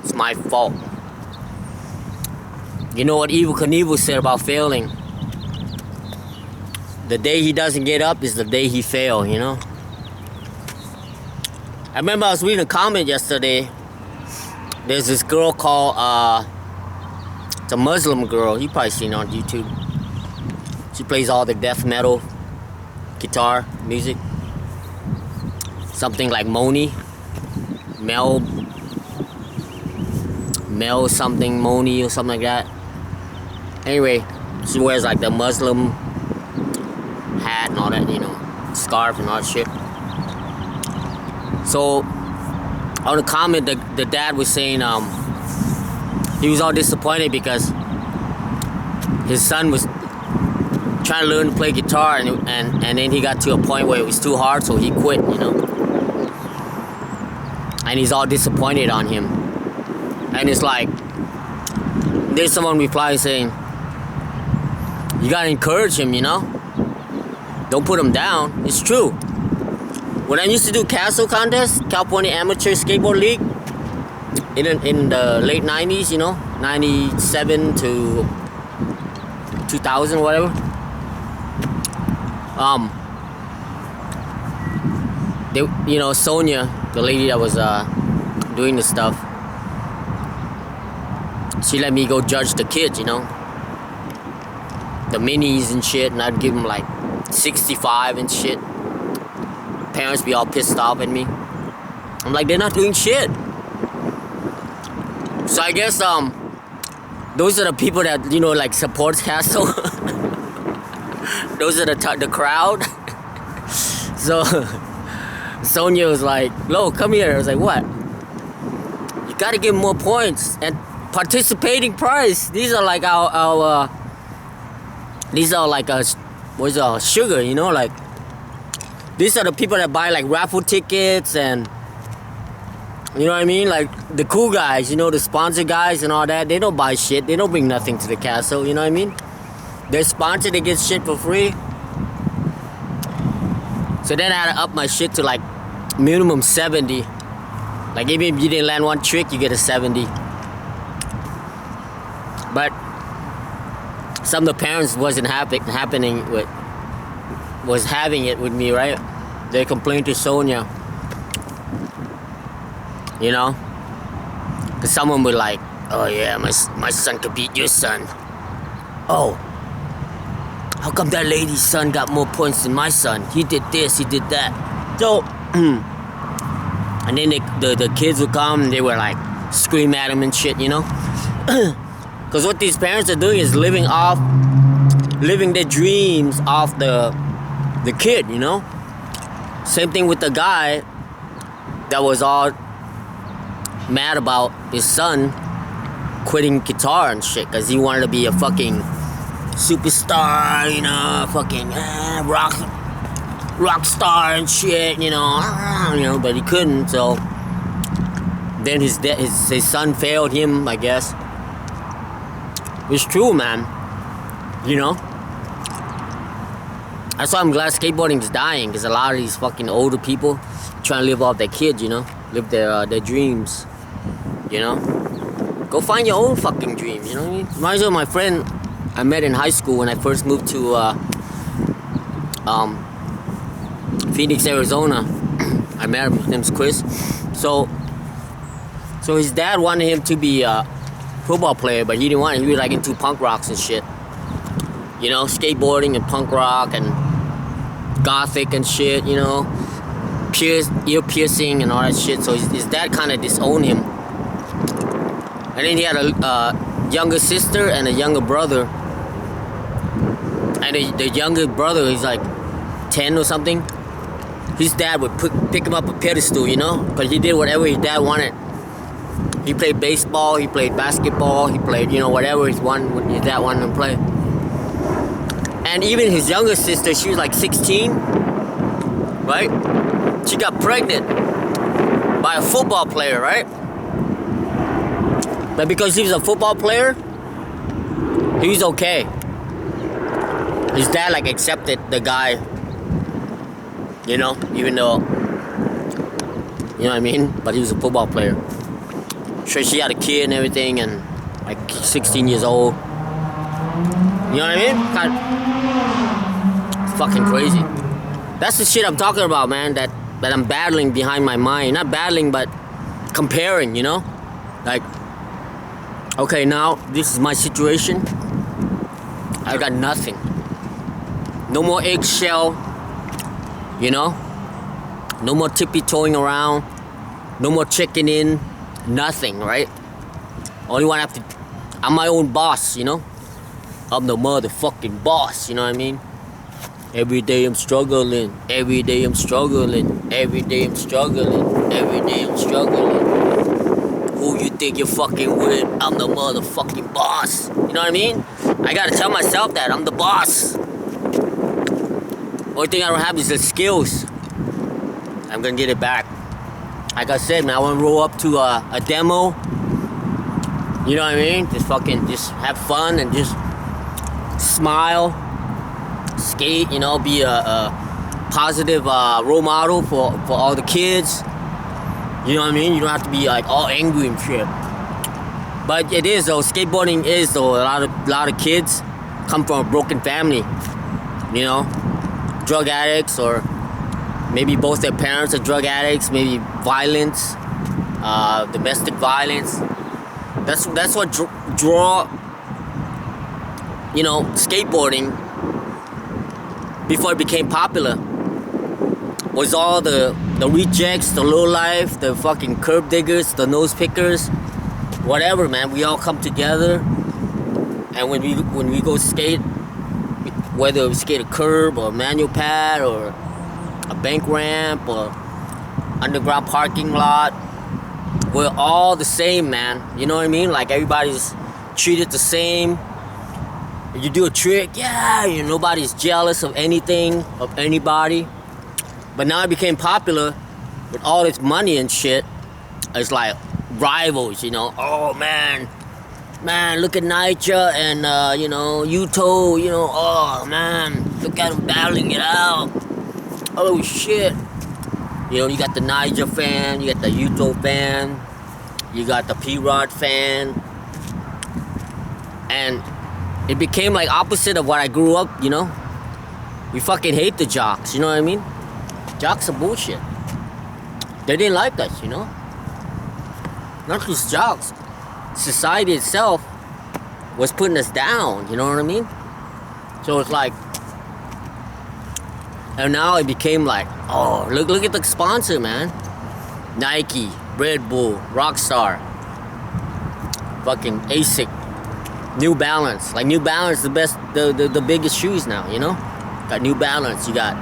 it's my fault. You know what Evel Knievel said about failing? The day he doesn't get up is the day he failed, you know? I remember I was reading a comment yesterday. There's this girl called, it's a Muslim girl. You probably seen her on YouTube. She plays all the death metal, guitar, music. Something like Moni. Mel something, Moni or something like that. Anyway, she wears like the Muslim hat and all that, you know, scarf and all that shit. So on the comment, the dad was saying he was all disappointed because his son was trying to learn to play guitar, and then he got to a point where it was too hard, so he quit, you know. And he's all disappointed on him. And it's like, there's someone replying saying, you gotta encourage him, you know. Don't put him down. It's true. When I used to do castle contests, California Amateur Skateboard League, in the late 90s, you know, 97 to 2000 or whatever. You know, Sonia, the lady that was doing the stuff, she let me go judge the kids, you know, the minis and shit, and I'd give them like 65 and shit. Parents be all pissed off at me. I'm like, they're not doing shit. So I guess those are the people that, you know, like supports Castle. Those are the crowd. So Sonia was like, Lo, come here. I was like, what? You gotta give more points and participating prize. These are like our these are like what's sugar, you know, like these are the people that buy like raffle tickets and, you know what I mean, like the cool guys, you know, the sponsor guys and all that. They don't buy shit. They don't bring nothing to the castle, you know what I mean? They're sponsored, they get shit for free. So then I had to up my shit to like minimum 70. Like even if you didn't land one trick, you get a 70. But some of the parents wasn't having it with me, right? They complained to Sonia, you know, because someone would like, oh yeah, my son could beat your son. Oh, how come that lady's son got more points than my son? He did this, he did that. So, and then the kids would come and they were like scream at him and shit, you know. Because what these parents are doing is living their dreams off the kid, you know. Same thing with the guy that was all mad about his son quitting guitar and shit because he wanted to be a fucking superstar, you know, fucking rock star and shit, you know, but he couldn't. So then his son failed him, I guess. It's true, man. You know, that's why I'm glad skateboarding is dying, because a lot of these fucking older people trying to live off their kids, you know, live their dreams, you know. Go find your own fucking dream, you know what I mean? Reminds me of my friend I met in high school when I first moved to Phoenix, Arizona. I met him, his name's Chris. So his dad wanted him to be a football player, but he didn't want it. He was like into punk rocks and shit. You know, skateboarding and punk rock and gothic and shit, you know. Ear piercing and all that shit. So his dad kind of disowned him. And then he had a younger sister and a younger brother. And the younger brother, he's like 10 or something. His dad would pick him up a pedestal, you know, but he did whatever his dad wanted. He played baseball, he played basketball, he played, you know, whatever his dad wanted to play. And even his younger sister, she was like 16, right? She got pregnant by a football player, right? But because he was a football player, he was okay. His dad like accepted the guy, you know, even though, you know what I mean? But he was a football player. Sure, she had a kid and everything, and like 16 years old. You know what I mean? It's fucking crazy. That's the shit I'm talking about, man. That I'm battling behind my mind. Not battling, but comparing. You know, like, okay, now this is my situation. I got nothing. No more eggshell. You know, no more tippy-toeing around. No more checking in. Nothing, right? Only one I have to. I'm my own boss. You know. I'm the motherfucking boss, you know what I mean? Every day I'm struggling, every day I'm struggling, every day I'm struggling, every day I'm struggling. Who you think you're fucking with? I'm the motherfucking boss. You know what I mean? I gotta tell myself that I'm the boss. Only thing I don't have is the skills. I'm gonna get it back. Like I said, man, I wanna roll up to a demo. You know what I mean? Just have fun and just smile, skate, you know, be a positive role model for all the kids. You know what I mean? You don't have to be like all angry and shit. But it is though, skateboarding is though, a lot of kids come from a broken family. You know, drug addicts, or maybe both their parents are drug addicts, maybe violence, domestic violence. That's what draw, you know, skateboarding before it became popular. Was all the rejects, the low life, the fucking curb diggers, the nose pickers, whatever, man. We all come together, and when we go skate, whether we skate a curb or a manual pad or a bank ramp or underground parking lot, we're all the same, man. You know what I mean? Like, everybody's treated the same. You do a trick, yeah, you know, nobody's jealous of anything, of anybody. But now it became popular with all this money and shit. It's like rivals, you know. Oh, man, look at Nitya and, you know, Yuto, you know. Oh, man, look at them battling it out. Oh, shit. You know, you got the Nitya fan, you got the Yuto fan, you got the P-Rod fan. And it became like opposite of what I grew up, you know. We fucking hate the jocks, you know what I mean? Jocks are bullshit. They didn't like us, you know. Not just jocks. Society itself was putting us down, you know what I mean? So it's like, and now it became like, oh, look at the sponsor, man. Nike, Red Bull, Rockstar, fucking ASIC, New Balance. Like, New Balance is the best, the biggest shoes now, you know? Got New Balance, you got,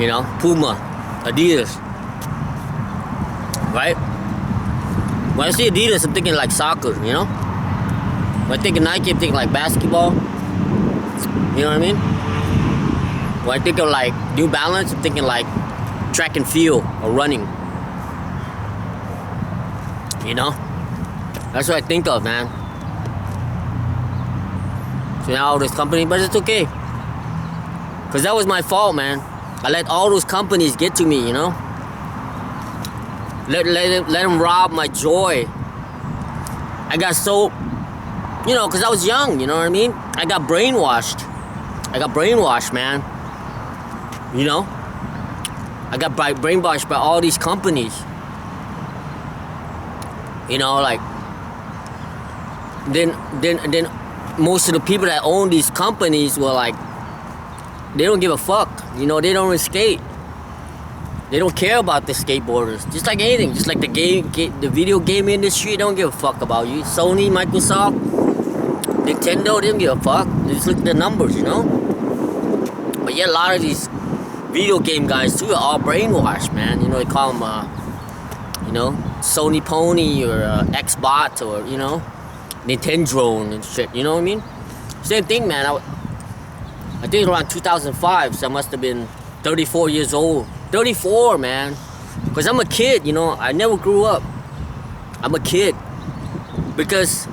you know, Puma, Adidas, right? When I see Adidas, I'm thinking like soccer, you know? When I think of Nike, I'm thinking like basketball. You know what I mean? When I think of like New Balance, I'm thinking like track and field or running. You know? That's what I think of, man. So now all this company, but it's okay. Because that was my fault, man. I let all those companies get to me, you know? Let them rob my joy. I got so, you know, because I was young, you know what I mean? I got brainwashed. Man. You know? I got brainwashed by all these companies. You know, like, then most of the people that own these companies were like, they don't give a fuck. You know, they don't even skate. They don't care about the skateboarders. Just like anything. Just like the video game industry, they don't give a fuck about you. Sony, Microsoft, Nintendo, they don't give a fuck. They just look at the numbers, you know? But yeah, a lot of these video game guys too are all brainwashed, man. You know, they call them, you know, Sony Pony or Xbot or, you know, Nintendo and shit. You know what I mean? Same thing, man. I think around 2005, so I must have been 34 years old. 34, man. Because I'm a kid, you know. I never grew up. I'm a kid. Because,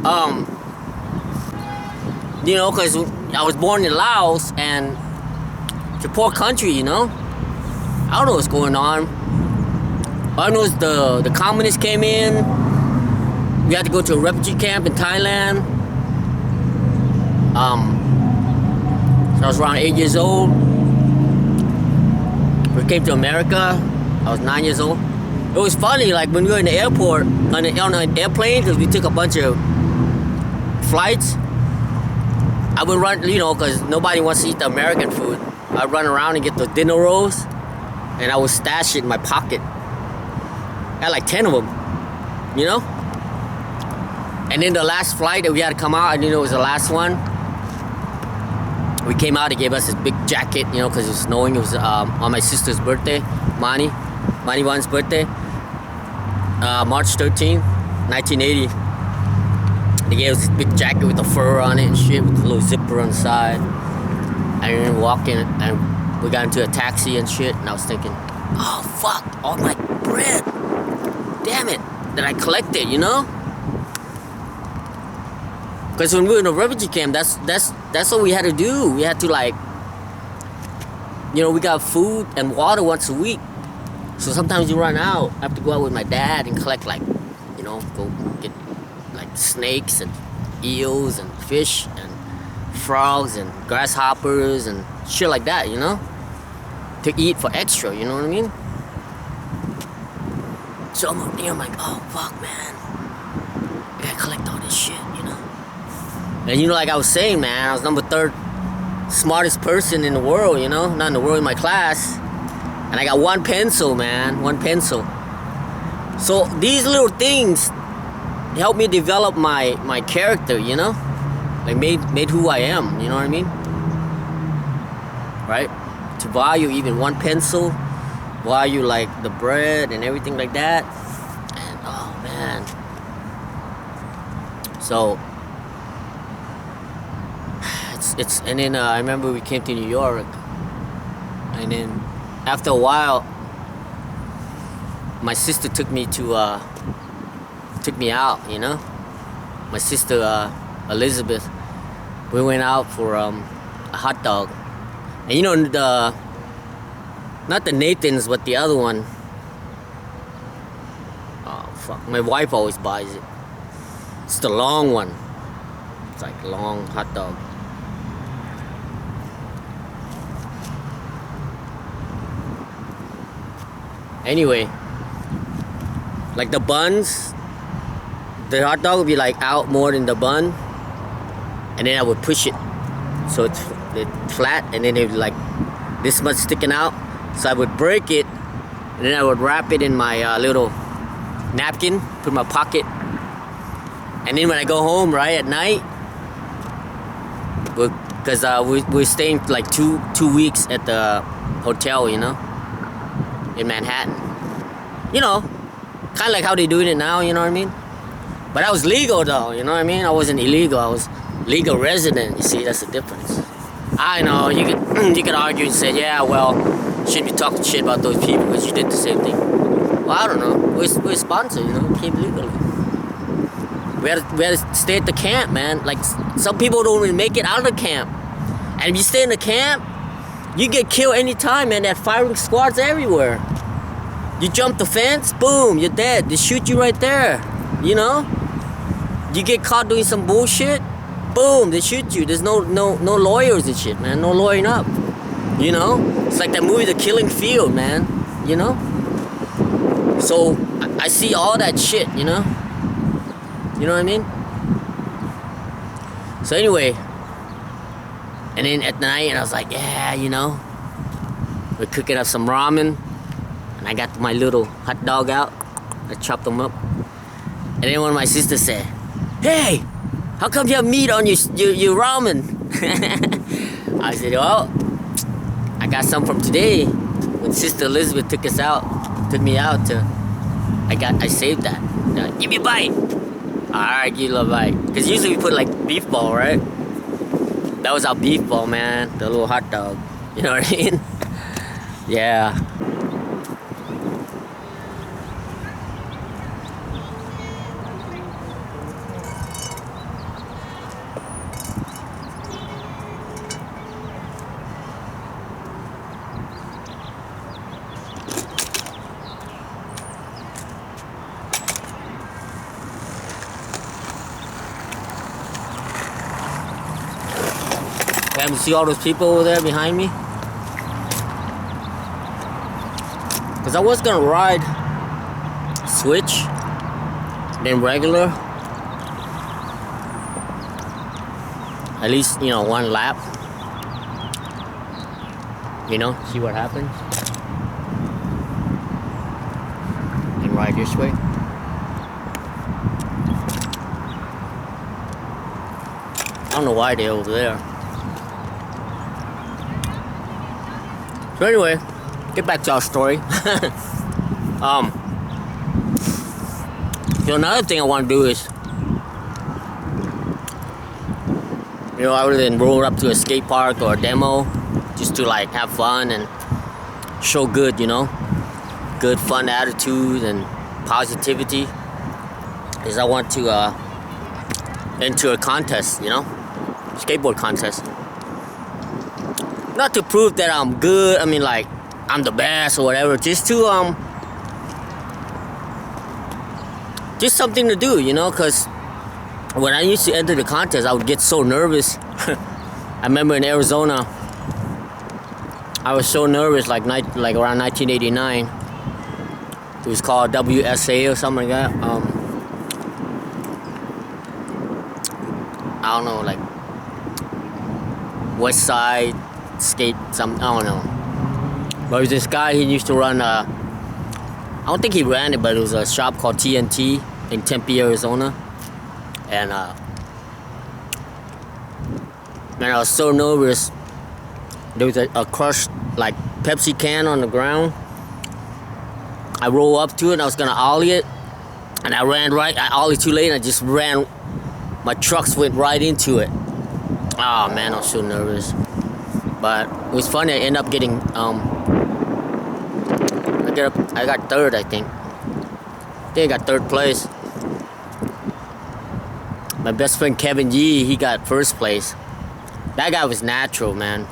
you know, because I was born in Laos, and it's a poor country, you know. I don't know what's going on. All I know is the communists came in. We had to go to a refugee camp in Thailand. So I was around 8 years old. We came to America. I was 9 years old. It was funny, like when we were in the airport, on an airplane, because we took a bunch of flights. I would run, you know, because nobody wants to eat the American food. I'd run around and get the dinner rolls, and I would stash it in my pocket. I had like 10 of them, you know? And then the last flight that we had to come out, I knew it was the last one. We came out, they gave us this big jacket, you know, because it was snowing. It was on my sister's birthday, Mani Wan's birthday, March 13th, 1980. They gave us this big jacket with the fur on it and shit, with a little zipper on the side. And then walking, and we got into a taxi and shit, and I was thinking, oh fuck, all my bread, damn it, that I collected, you know? Because when we were in a refugee camp, that's what we had to do. We had to, like, you know, we got food and water once a week. So sometimes you run out. I have to go out with my dad and collect, like, you know, go get like snakes and eels and fish and frogs and grasshoppers and shit like that, you know, to eat for extra, you know what I mean? So I'm up there, I'm like, oh fuck, man, I gotta collect all this shit, you know. And you know, like I was saying, man, I was number 3rd smartest person in the world, you know, not in the world, in my class. And I got 1 pencil, man, 1 pencil. So these little things helped me develop my character, you know? Like made who I am, you know what I mean? Right? To value even 1 pencil, value like the bread and everything like that. And oh man. So it's and then I remember we came to New York, and then after a while my sister took me out, you know. My sister Elizabeth, we went out for a hot dog, and you know, not the Nathan's, but the other one. Oh fuck, my wife always buys it. It's the long one. It's like long hot dog. Anyway, like the buns, the hot dog would be like out more than the bun, and then I would push it so it's flat, and then it would like this much sticking out. So I would break it, and then I would wrap it in my little napkin, put in my pocket, and then when I go home right at night, because we're staying like two weeks at the hotel, you know, in Manhattan. You know, kind of like how they doing it now, you know what I mean? But I was legal though, you know what I mean? I wasn't illegal, I was legal resident. You see, that's the difference. I know, you could argue and say, yeah, well, you shouldn't be talking shit about those people because you did the same thing. Well, I don't know. We're sponsored, you know, we came legally. We had to stay at the camp, man. Like, some people don't even make it out of the camp. And if you stay in the camp, you get killed anytime, man. That firing squads everywhere. You jump the fence, boom, you're dead. They shoot you right there, you know? You get caught doing some bullshit, boom, they shoot you. There's no lawyers and shit, man. No lawyering up, you know? It's like that movie, The Killing Field, man, you know? So, I see all that shit, you know? You know what I mean? So anyway, and then at night, and I was like, yeah, you know, we're cooking up some ramen, and I got my little hot dog out. I chopped them up, and then one of my sisters said, "Hey, how come you have meat on your ramen?" I said, "Oh, I got some from today when Sister Elizabeth took me out to. I saved that. Give me a bite." Alright, give you a little bite. Because usually we put like beef ball, right? That was our beef ball, man. The little hot dog. You know what I mean? Yeah. You see all those people over there behind me? Because I was gonna ride switch, then regular. At least, you know, one lap. You know, see what happens. And ride this way. I don't know why they're over there. So anyway, get back to our story. So another thing I want to do is, you know, other than roll up to a skate park or a demo, just to like have fun and show good, you know, good fun attitude and positivity, is I want to enter a contest, you know, skateboard contest. Not to prove that I'm good, I mean like I'm the best or whatever, just to just something to do, you know, because when I used to enter the contest, I would get so nervous. I remember in Arizona, I was so nervous, like around 1989. It was called WSA or something like that. I don't know, like West Side Skate, I don't know. But it was this guy, he used to run I don't think he ran it, but it was a shop called TNT in Tempe, Arizona. And man, I was so nervous. There was a crushed like Pepsi can on the ground. I rolled up to it and I was gonna ollie it, and I ollied too late and I just ran. My trucks went right into it. Oh man, I was so nervous. But it was funny. I ended up getting I got third, I think. I got third place. My best friend Kevin Yee, he got first place. That guy was natural, man.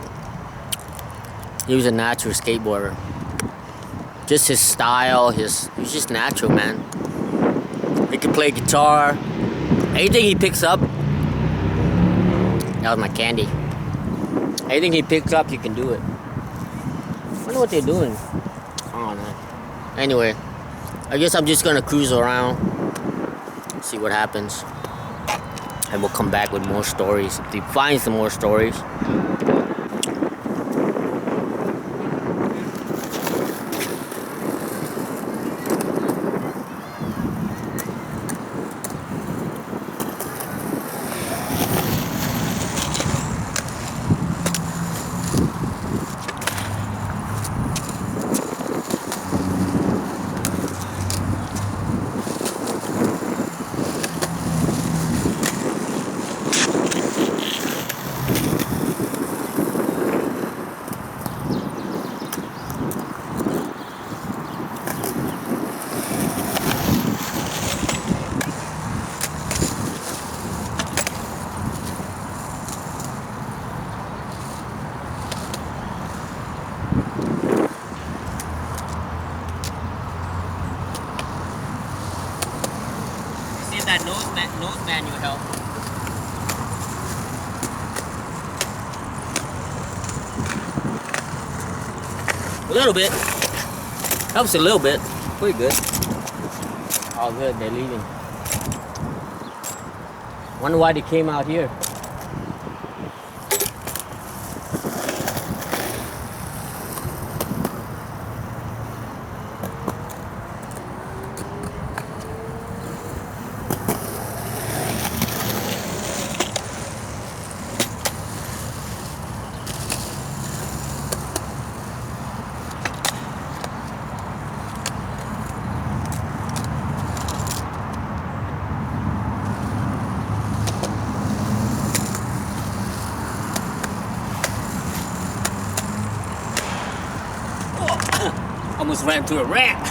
He was a natural skateboarder. Just his style, he was just natural, man. He could play guitar. Anything he picks up, that was my candy. Anything he picks up, he can do it. I wonder what they're doing. I don't know. Anyway, I guess I'm just gonna cruise around, see what happens. And we'll come back with more stories. If we find some more stories. That nose manual help. A little bit. Helps a little bit. Pretty good. All good, they're leaving. Wonder why they came out here. Almost ran to a rat.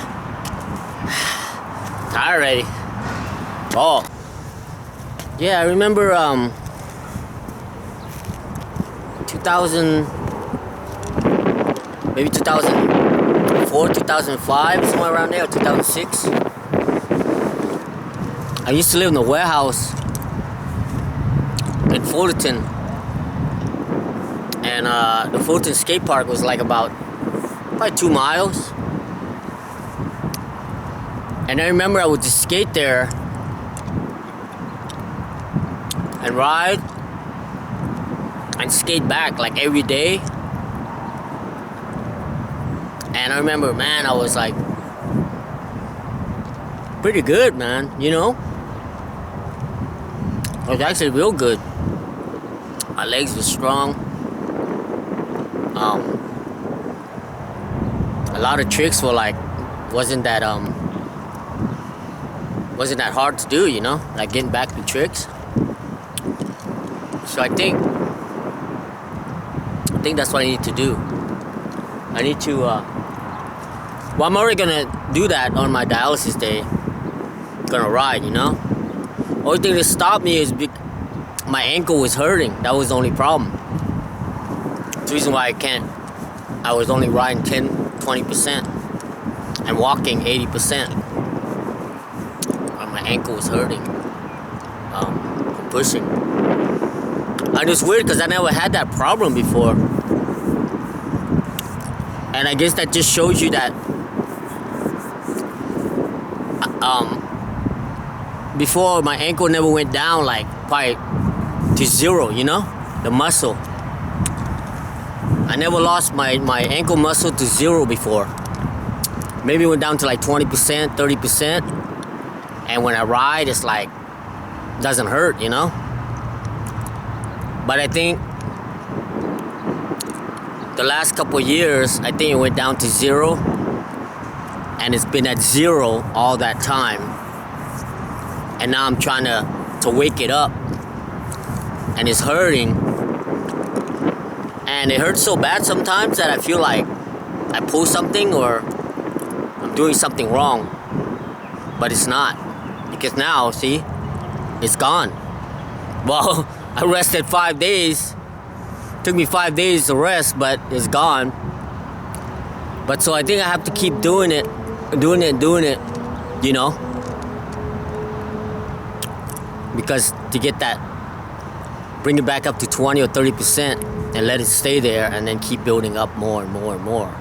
Tired already. Oh. Yeah, I remember 2000, maybe 2004, 2005, somewhere around there, or 2006. I used to live in a warehouse in Fullerton. And the Fullerton skate park was like about probably 2 miles. And I remember I would just skate there and ride and skate back like every day. And I remember, man, I was like pretty good, man, you know? I was actually real good. My legs were strong. A lot of tricks were like, wasn't that hard to do, you know? Like getting back to tricks. So I think that's what I need to do. I need to, well, I'm already gonna do that on my dialysis day. Gonna ride, you know? Only thing that stopped me is my ankle was hurting. That was the only problem. That's the reason why I was only riding 20% and walking 80%. My ankle was hurting from pushing. And it's weird because I never had that problem before. And I guess that just shows you that before my ankle never went down like probably to zero, you know, the muscle. I never lost my ankle muscle to zero before. Maybe it went down to like 20%, 30%. And when I ride, it's like, doesn't hurt, you know? But I think the last couple of years, I think it went down to zero. And it's been at zero all that time. And now I'm trying to wake it up. And it's hurting. And it hurts so bad sometimes that I feel like I pull something or I'm doing something wrong. But it's not. Because now, see, it's gone. Well, I rested 5 days. Took me 5 days to rest, but it's gone. But so I think I have to keep doing it, you know? Because to get that, bring it back up to 20 or 30% and let it stay there and then keep building up more and more and more.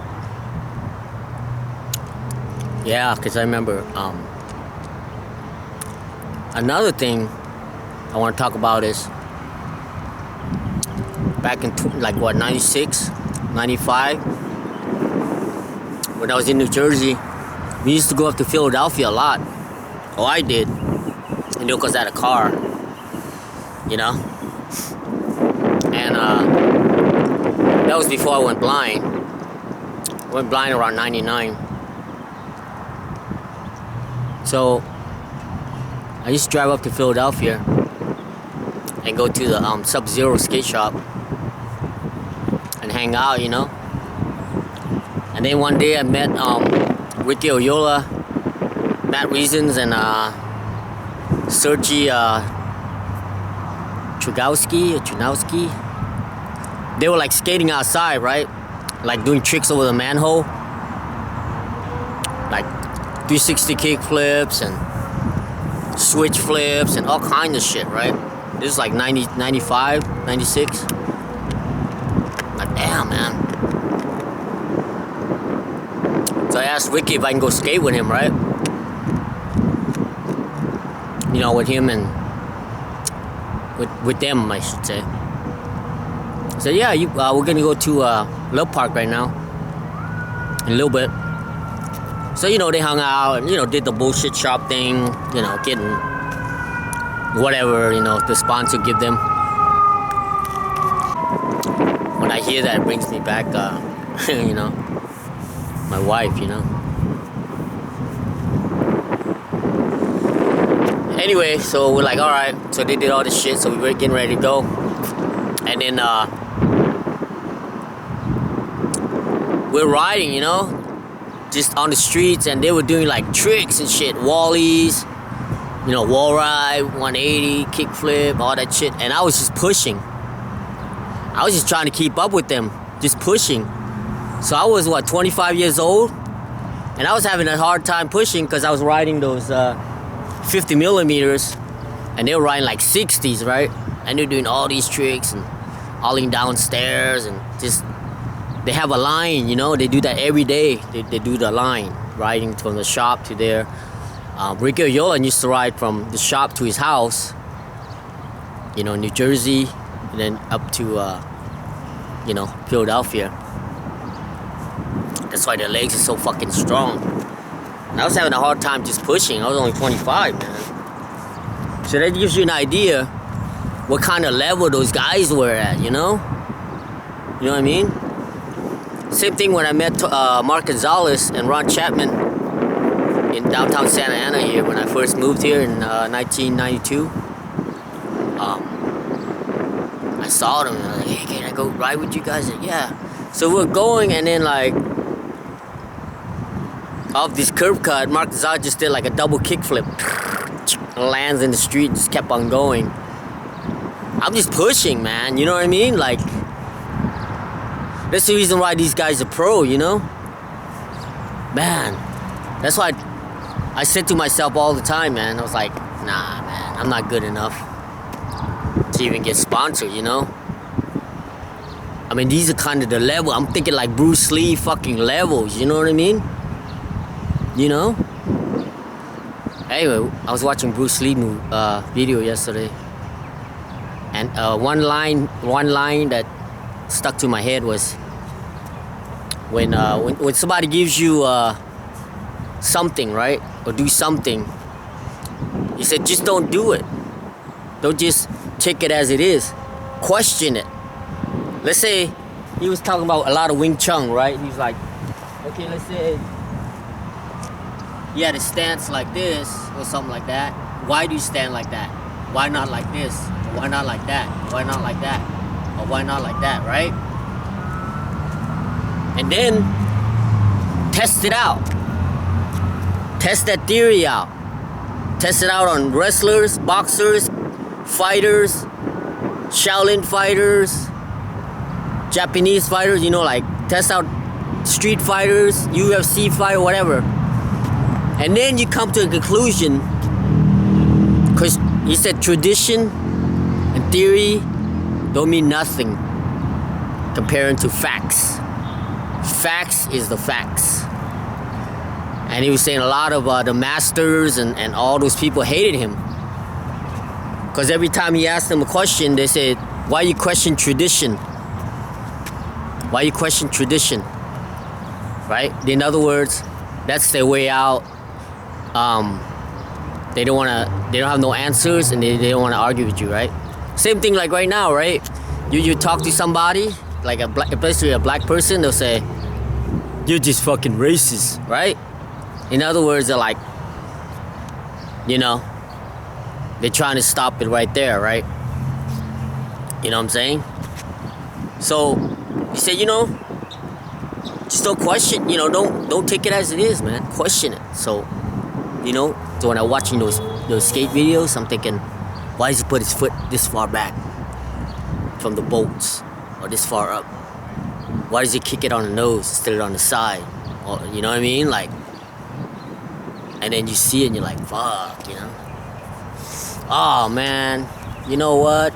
Yeah, because I remember another thing I want to talk about is back in 96, 95, when I was in New Jersey, we used to go up to Philadelphia a lot. Oh, I did. You know, because I had a car, you know? And that was before I went blind. I went blind around 99. So I used to drive up to Philadelphia and go to the Sub-Zero skate shop and hang out, you know? And then one day I met Ricky Oyola, Matt Reasons, and Sergey Trunowski. They were like skating outside, right? Like doing tricks over the manhole. Like 360 kick flips and switch flips and all kinds of shit, right? This is like 90, 95, 96. Like, damn, man. So I asked Ricky if I can go skate with him, right? You know, with him and with them, I should say. I said, yeah, we're gonna go to Love Park right now in a little bit. So, you know, they hung out and, you know, did the bullshit shop thing, you know, getting whatever, you know, the sponsor give them. When I hear that, it brings me back, you know, my wife, you know. Anyway, so we're like, all right. So they did all this shit, so we were getting ready to go. And then we're riding, you know, just on the streets, and they were doing like tricks and shit, wallies, you know, wall ride, 180, kickflip, all that shit. And I was just pushing. I was just trying to keep up with them, just pushing. So I was, 25 years old? And I was having a hard time pushing because I was riding those 50 millimeters, and they were riding like 60s, right? And they're doing all these tricks and olling downstairs, and just, they have a line, you know, they do that every day. They do the line, riding from the shop to there. Ricky Yolan used to ride from the shop to his house, you know, New Jersey, and then up to, you know, Philadelphia. That's why their legs are so fucking strong. And I was having a hard time just pushing. I was only 25, man. So that gives you an idea what kind of level those guys were at, you know? You know what I mean? Same thing when I met Mark Gonzalez and Ron Chapman in downtown Santa Ana here when I first moved here in 1992. I saw them and I was like, hey, can I go ride with you guys? And yeah. So we're going, and then like off this curb cut, Mark Gonzalez just did like a double kickflip. Lands in the street, just kept on going. I'm just pushing, man, you know what I mean? Like, that's the reason why these guys are pro, you know? Man, that's why I said to myself all the time, man. I was like, nah, man, I'm not good enough to even get sponsored, you know? I mean, these are kind of the level. I'm thinking like Bruce Lee fucking levels, you know what I mean? You know? Anyway, I was watching Bruce Lee video yesterday. And one line that stuck to my head was when somebody gives you something, right, or do something, he said, just don't do it. Don't just take it as it is. Question it. Let's say he was talking about a lot of Wing Chun, right? He's like, okay, let's say he had a stance like this or something like that. Why do you stand like that? Why not like this? Why not like that? Why not like that? Or why not like that, right? And then test it out. Test that theory out. Test it out on wrestlers, boxers, fighters, Shaolin fighters, Japanese fighters, you know, like test out street fighters, UFC fighter, whatever. And then you come to a conclusion, because he said tradition and theory don't mean nothing comparing to facts. Facts is the facts. And he was saying a lot of the masters and all those people hated him. Because every time he asked them a question, they said, why you question tradition? Why you question tradition? Right? In other words, that's their way out. They don't have no answers, and they don't want to argue with you, right? Same thing like right now, right? You talk to somebody, like especially a black person, they'll say, you're just fucking racist, right? In other words, they're like, you know, they're trying to stop it right there, right? You know what I'm saying? So he said, you know, just don't question, you know, don't take it as it is, man. Question it. So, you know, so when I'm watching those skate videos, I'm thinking, why does he put his foot this far back from the bolts, or this far up? Why does he kick it on the nose instead of on the side? Or, you know what I mean? Like, and then you see it and you're like, fuck, you know? Oh, man, you know what?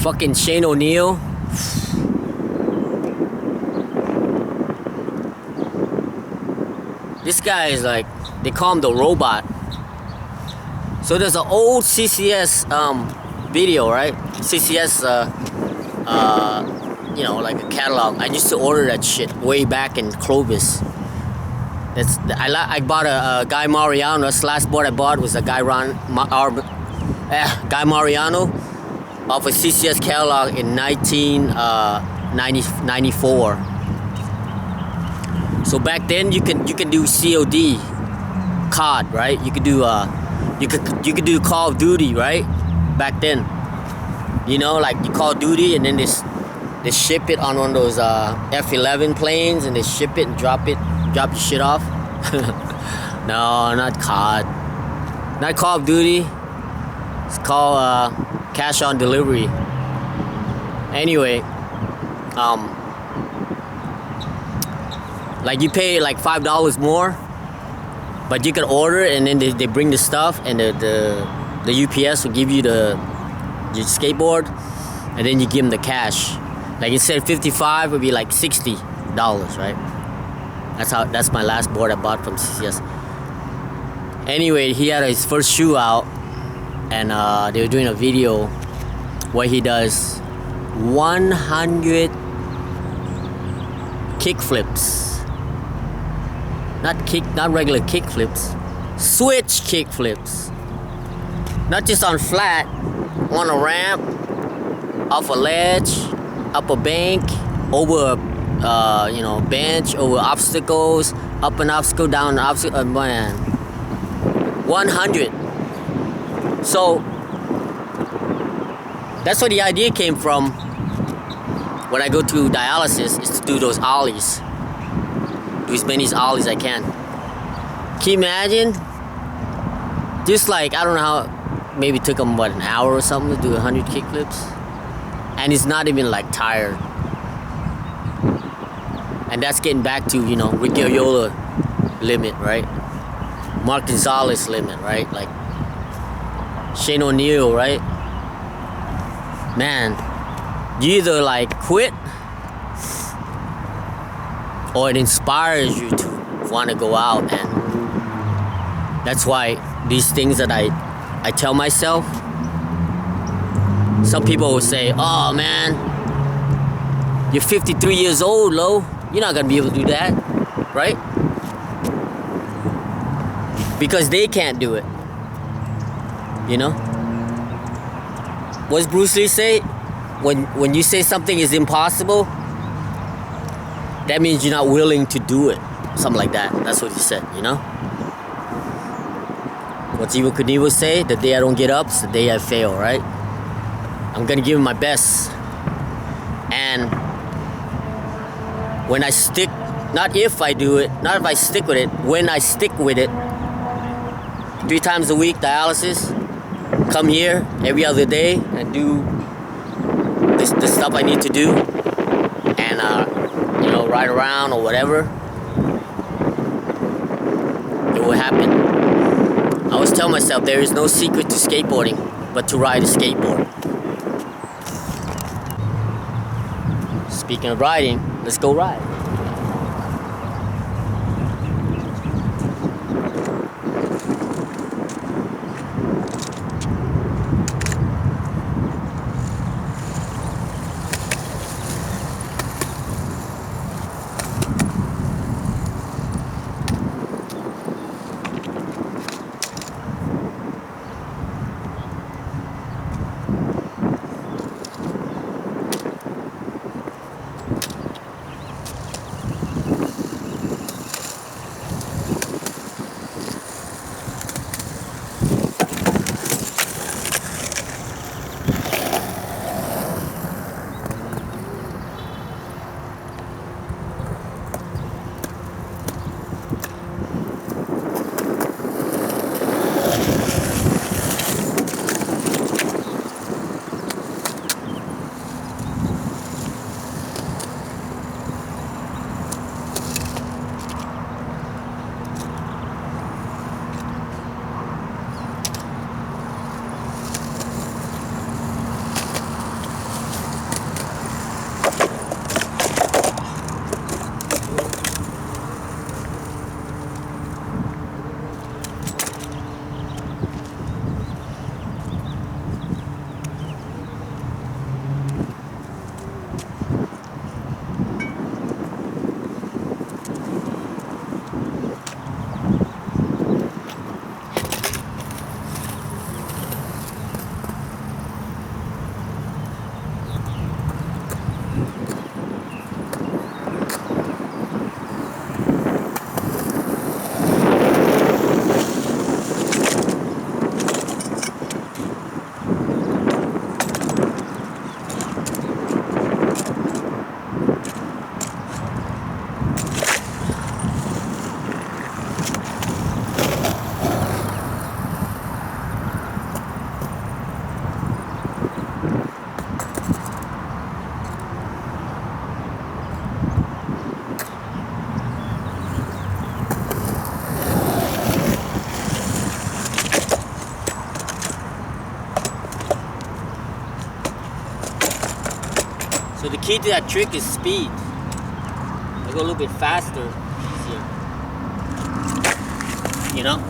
Fucking Shane O'Neill. This guy is like, they call him the robot. So there's an old CCS video, right? CCS, you know, like a catalog. I used to order that shit way back in Clovis. I bought a Guy Mariano. That's the last board I bought was a Guy Mariano off a CCS catalog in 1994. So back then you can do COD, COD, right? You could do you could do Call of Duty, right? Back then, you know, like you Call of Duty, and then this they ship it on one of those F-11 planes, and they ship it and drop the shit off. No, not COD. Not Call of Duty. It's called cash on delivery. Anyway, like you pay like $5 more, but you can order it, and then they bring the stuff, and the UPS will give you your skateboard, and then you give them the cash. Like instead of $55, it would be like $60, right? That's my last board I bought from CCS. Anyway, he had his first shoe out, and they were doing a video where he does 100 kick flips. Not regular kick flips, switch kick flips. Not just on flat, on a ramp, off a ledge, up a bank, over a bench, over obstacles, up an obstacle, down an obstacle. Man, 100. So that's where the idea came from. When I go to dialysis, is to do those ollies. Do as many ollies I can. Can you imagine? Just like, I don't know how, maybe it took him an hour or something to do 100 kickflips, and he's not even like tired. And that's getting back to Ricky Oyola limit, right? Mark Gonzalez limit, right? Like Shane O'Neill, right? Man, you either like quit, or it inspires you to want to go out. And that's why these things that I tell myself, some people will say, oh man, you're 53 years old, Lo, you're not gonna be able to do that, right? Because they can't do it. What does Bruce Lee say? When you say something is impossible, that means you're not willing to do it. Something like that. That's what he said, What's Evel Knievel say? The day I don't get up is the day I fail, right? I'm gonna give it my best. And when I stick, not if I do it, not if I stick with it, when I stick with it, 3 times a week dialysis, come here every other day and do the stuff I need to do, and ride around or whatever, it will happen. I always tell myself there is no secret to skateboarding but to ride a skateboard. Speaking of riding, let's go ride. So the key to that trick is speed. I go a little bit faster, easier. You know?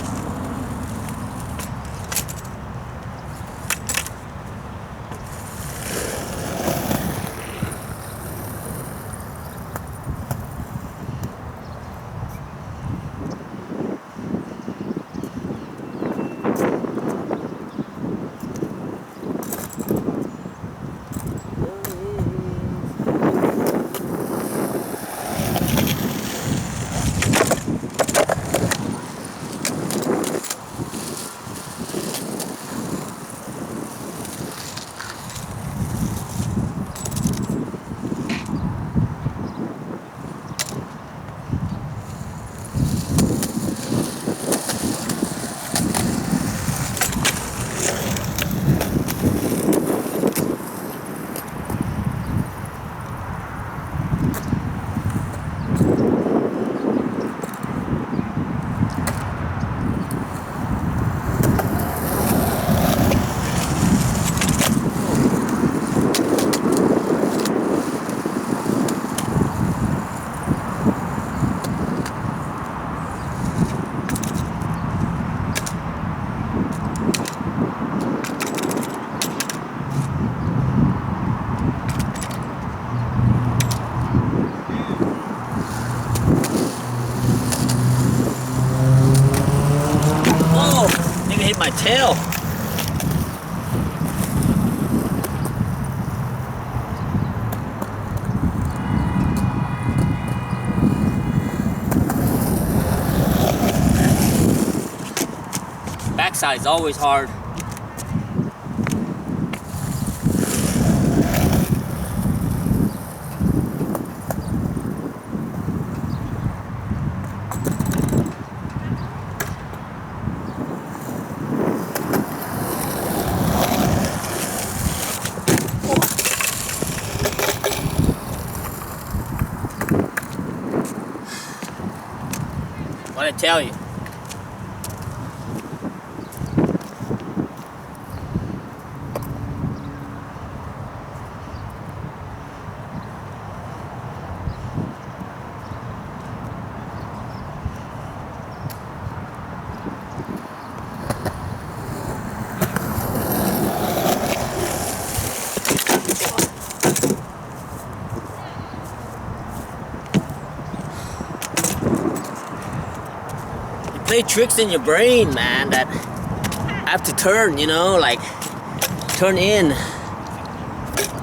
My tail. Backside is always hard. What I tell you. Play tricks in your brain, man, that have to turn, you know, like turn in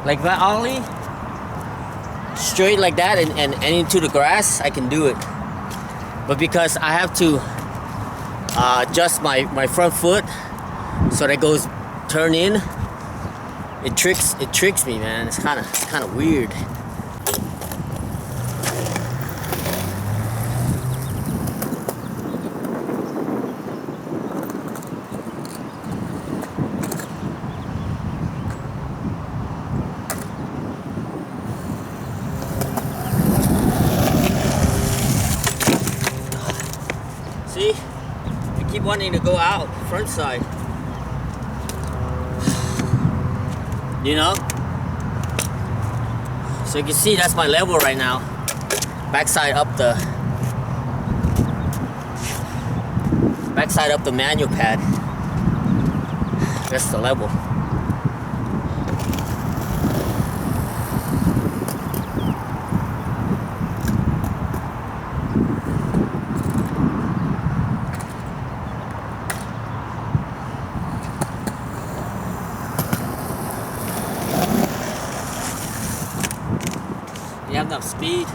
like that ollie straight like that and into the grass. I can do it, but because I have to adjust my front foot so that it goes turn in, it tricks me, man. It's kind of weird. See, I keep wanting to go out front side, you know. So you can see that's my level right now. Backside up the manual pad. That's the level. You have enough speed.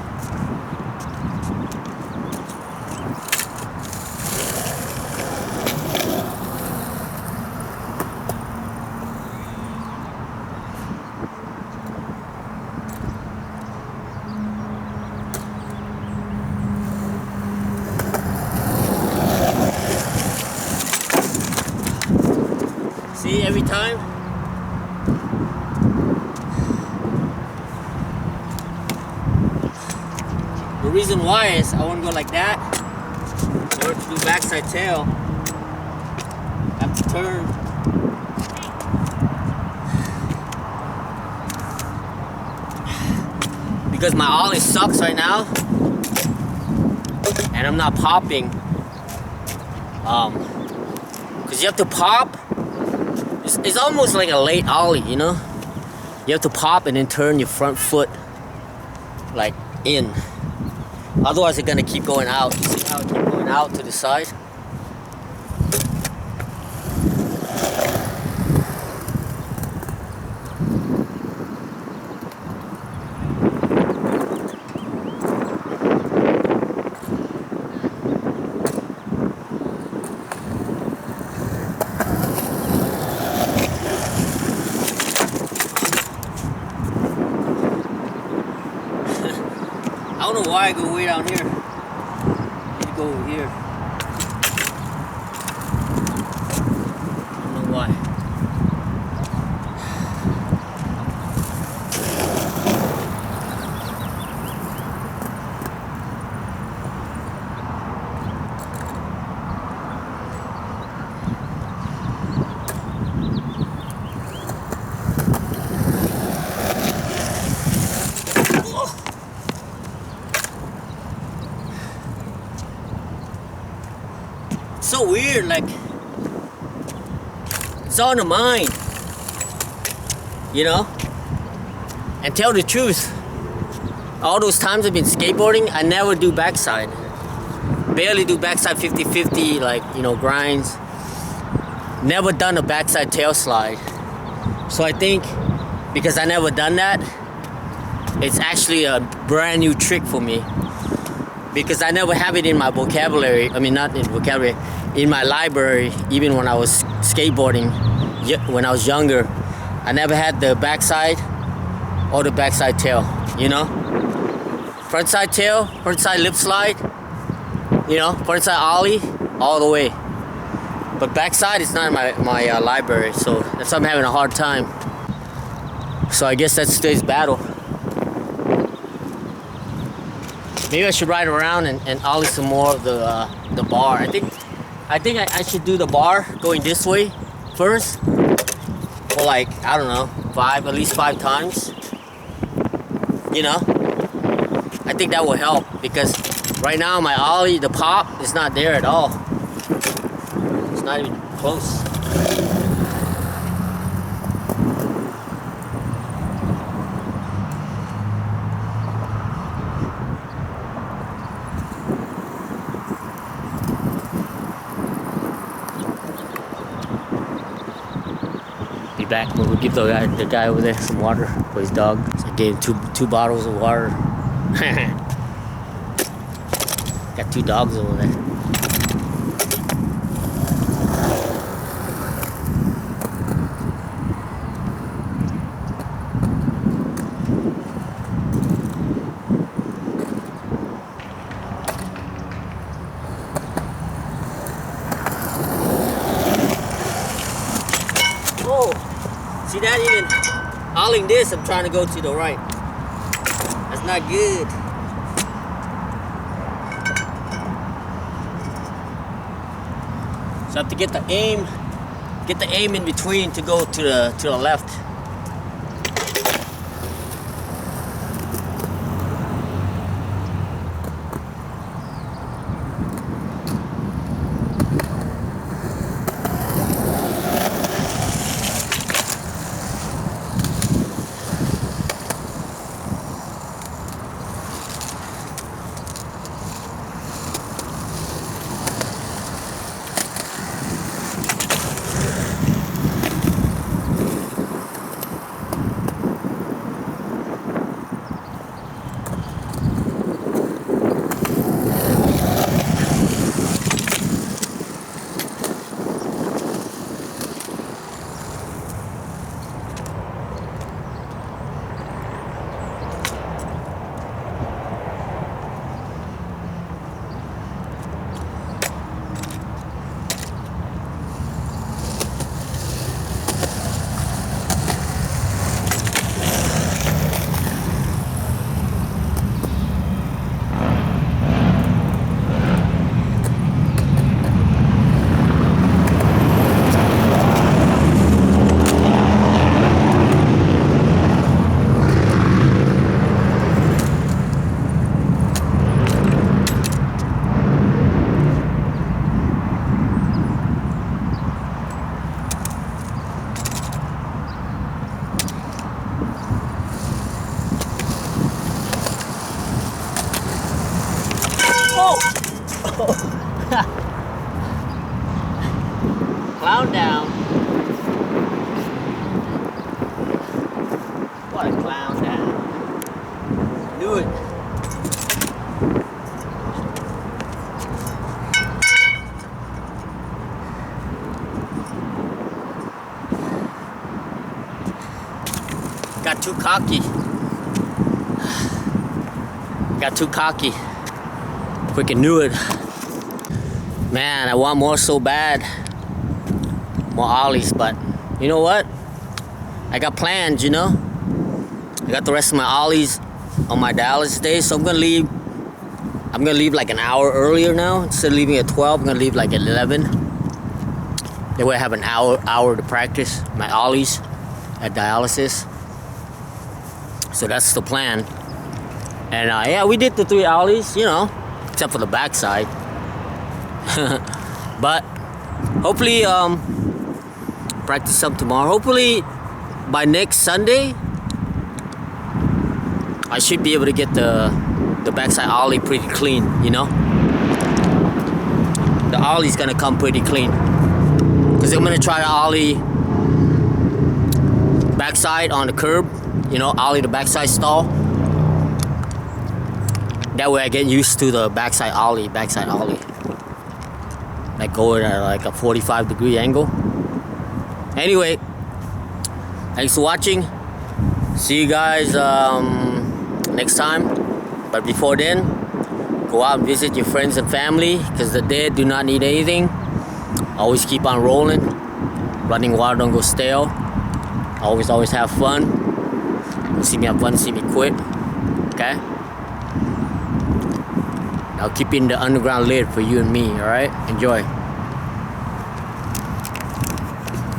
See, every time. The reason why is I want to go like that. In order to do backside tail, I have to turn. because my ollie sucks right now, and I'm not popping. Because you have to pop. It's almost like a late ollie, you know. You have to pop and then turn your front foot like in. Otherwise, it's gonna keep going out. See how it keeps going out to the side? I don't know why I go way down here. I need to go over here. I don't know why. So weird, like it's on the mind, you know. And tell the truth, all those times I've been skateboarding, I never do backside. Barely do backside 50-50, like, you know, grinds. Never done a backside tail slide. So I think because I never done that, it's actually a brand new trick for me. Because I never have it in my vocabulary. I mean, not in vocabulary, in my library. Even when I was skateboarding, when I was younger, I never had the backside or the backside tail, you know? Frontside tail, frontside lip slide, you know, frontside ollie, all the way. But backside is not in my library, so that's why I'm having a hard time. So I guess that's today's battle. Maybe I should ride around and ollie some more of the bar. I think I should do the bar going this way first for like, I don't know, at least five times. You know, I think that will help because right now my ollie, the pop, is not there at all. It's not even close. Back, we'll give the guy over there some water for his dog. So I gave him two bottles of water. Got two dogs over there. See that, even ollieing this, I'm trying to go to the right. That's not good. So I have to get the aim in between to go to the left. go! Clown down. What a clown down. Do it. Got too cocky. Got too cocky. Freaking knew it. Man, I want more so bad. More ollies, but you know what? I got plans, you know? I got the rest of my ollies on my Dallas day, so I'm gonna leave like an hour earlier now. Instead of leaving at 12, I'm gonna leave like at 11. That way I have an hour to practice my ollies at dialysis. So that's the plan. And yeah, we did the 3 ollies, you know, except for the backside. But hopefully practice some tomorrow. Hopefully by next Sunday I should be able to get the backside ollie pretty clean, you know. The ollie's gonna come pretty clean, because I'm gonna try to ollie backside on the curb, you know, ollie the backside stall. That way I get used to the backside ollie. Like going at like a 45-degree angle. Anyway, thanks for watching. See you guys next time. But before then, go out and visit your friends and family, because the dead do not need anything. Always keep on rolling. Running water don't go stale. Always have fun. You see me have fun, see me quit. Okay? I'll keep in the underground lid for you and me, alright? Enjoy.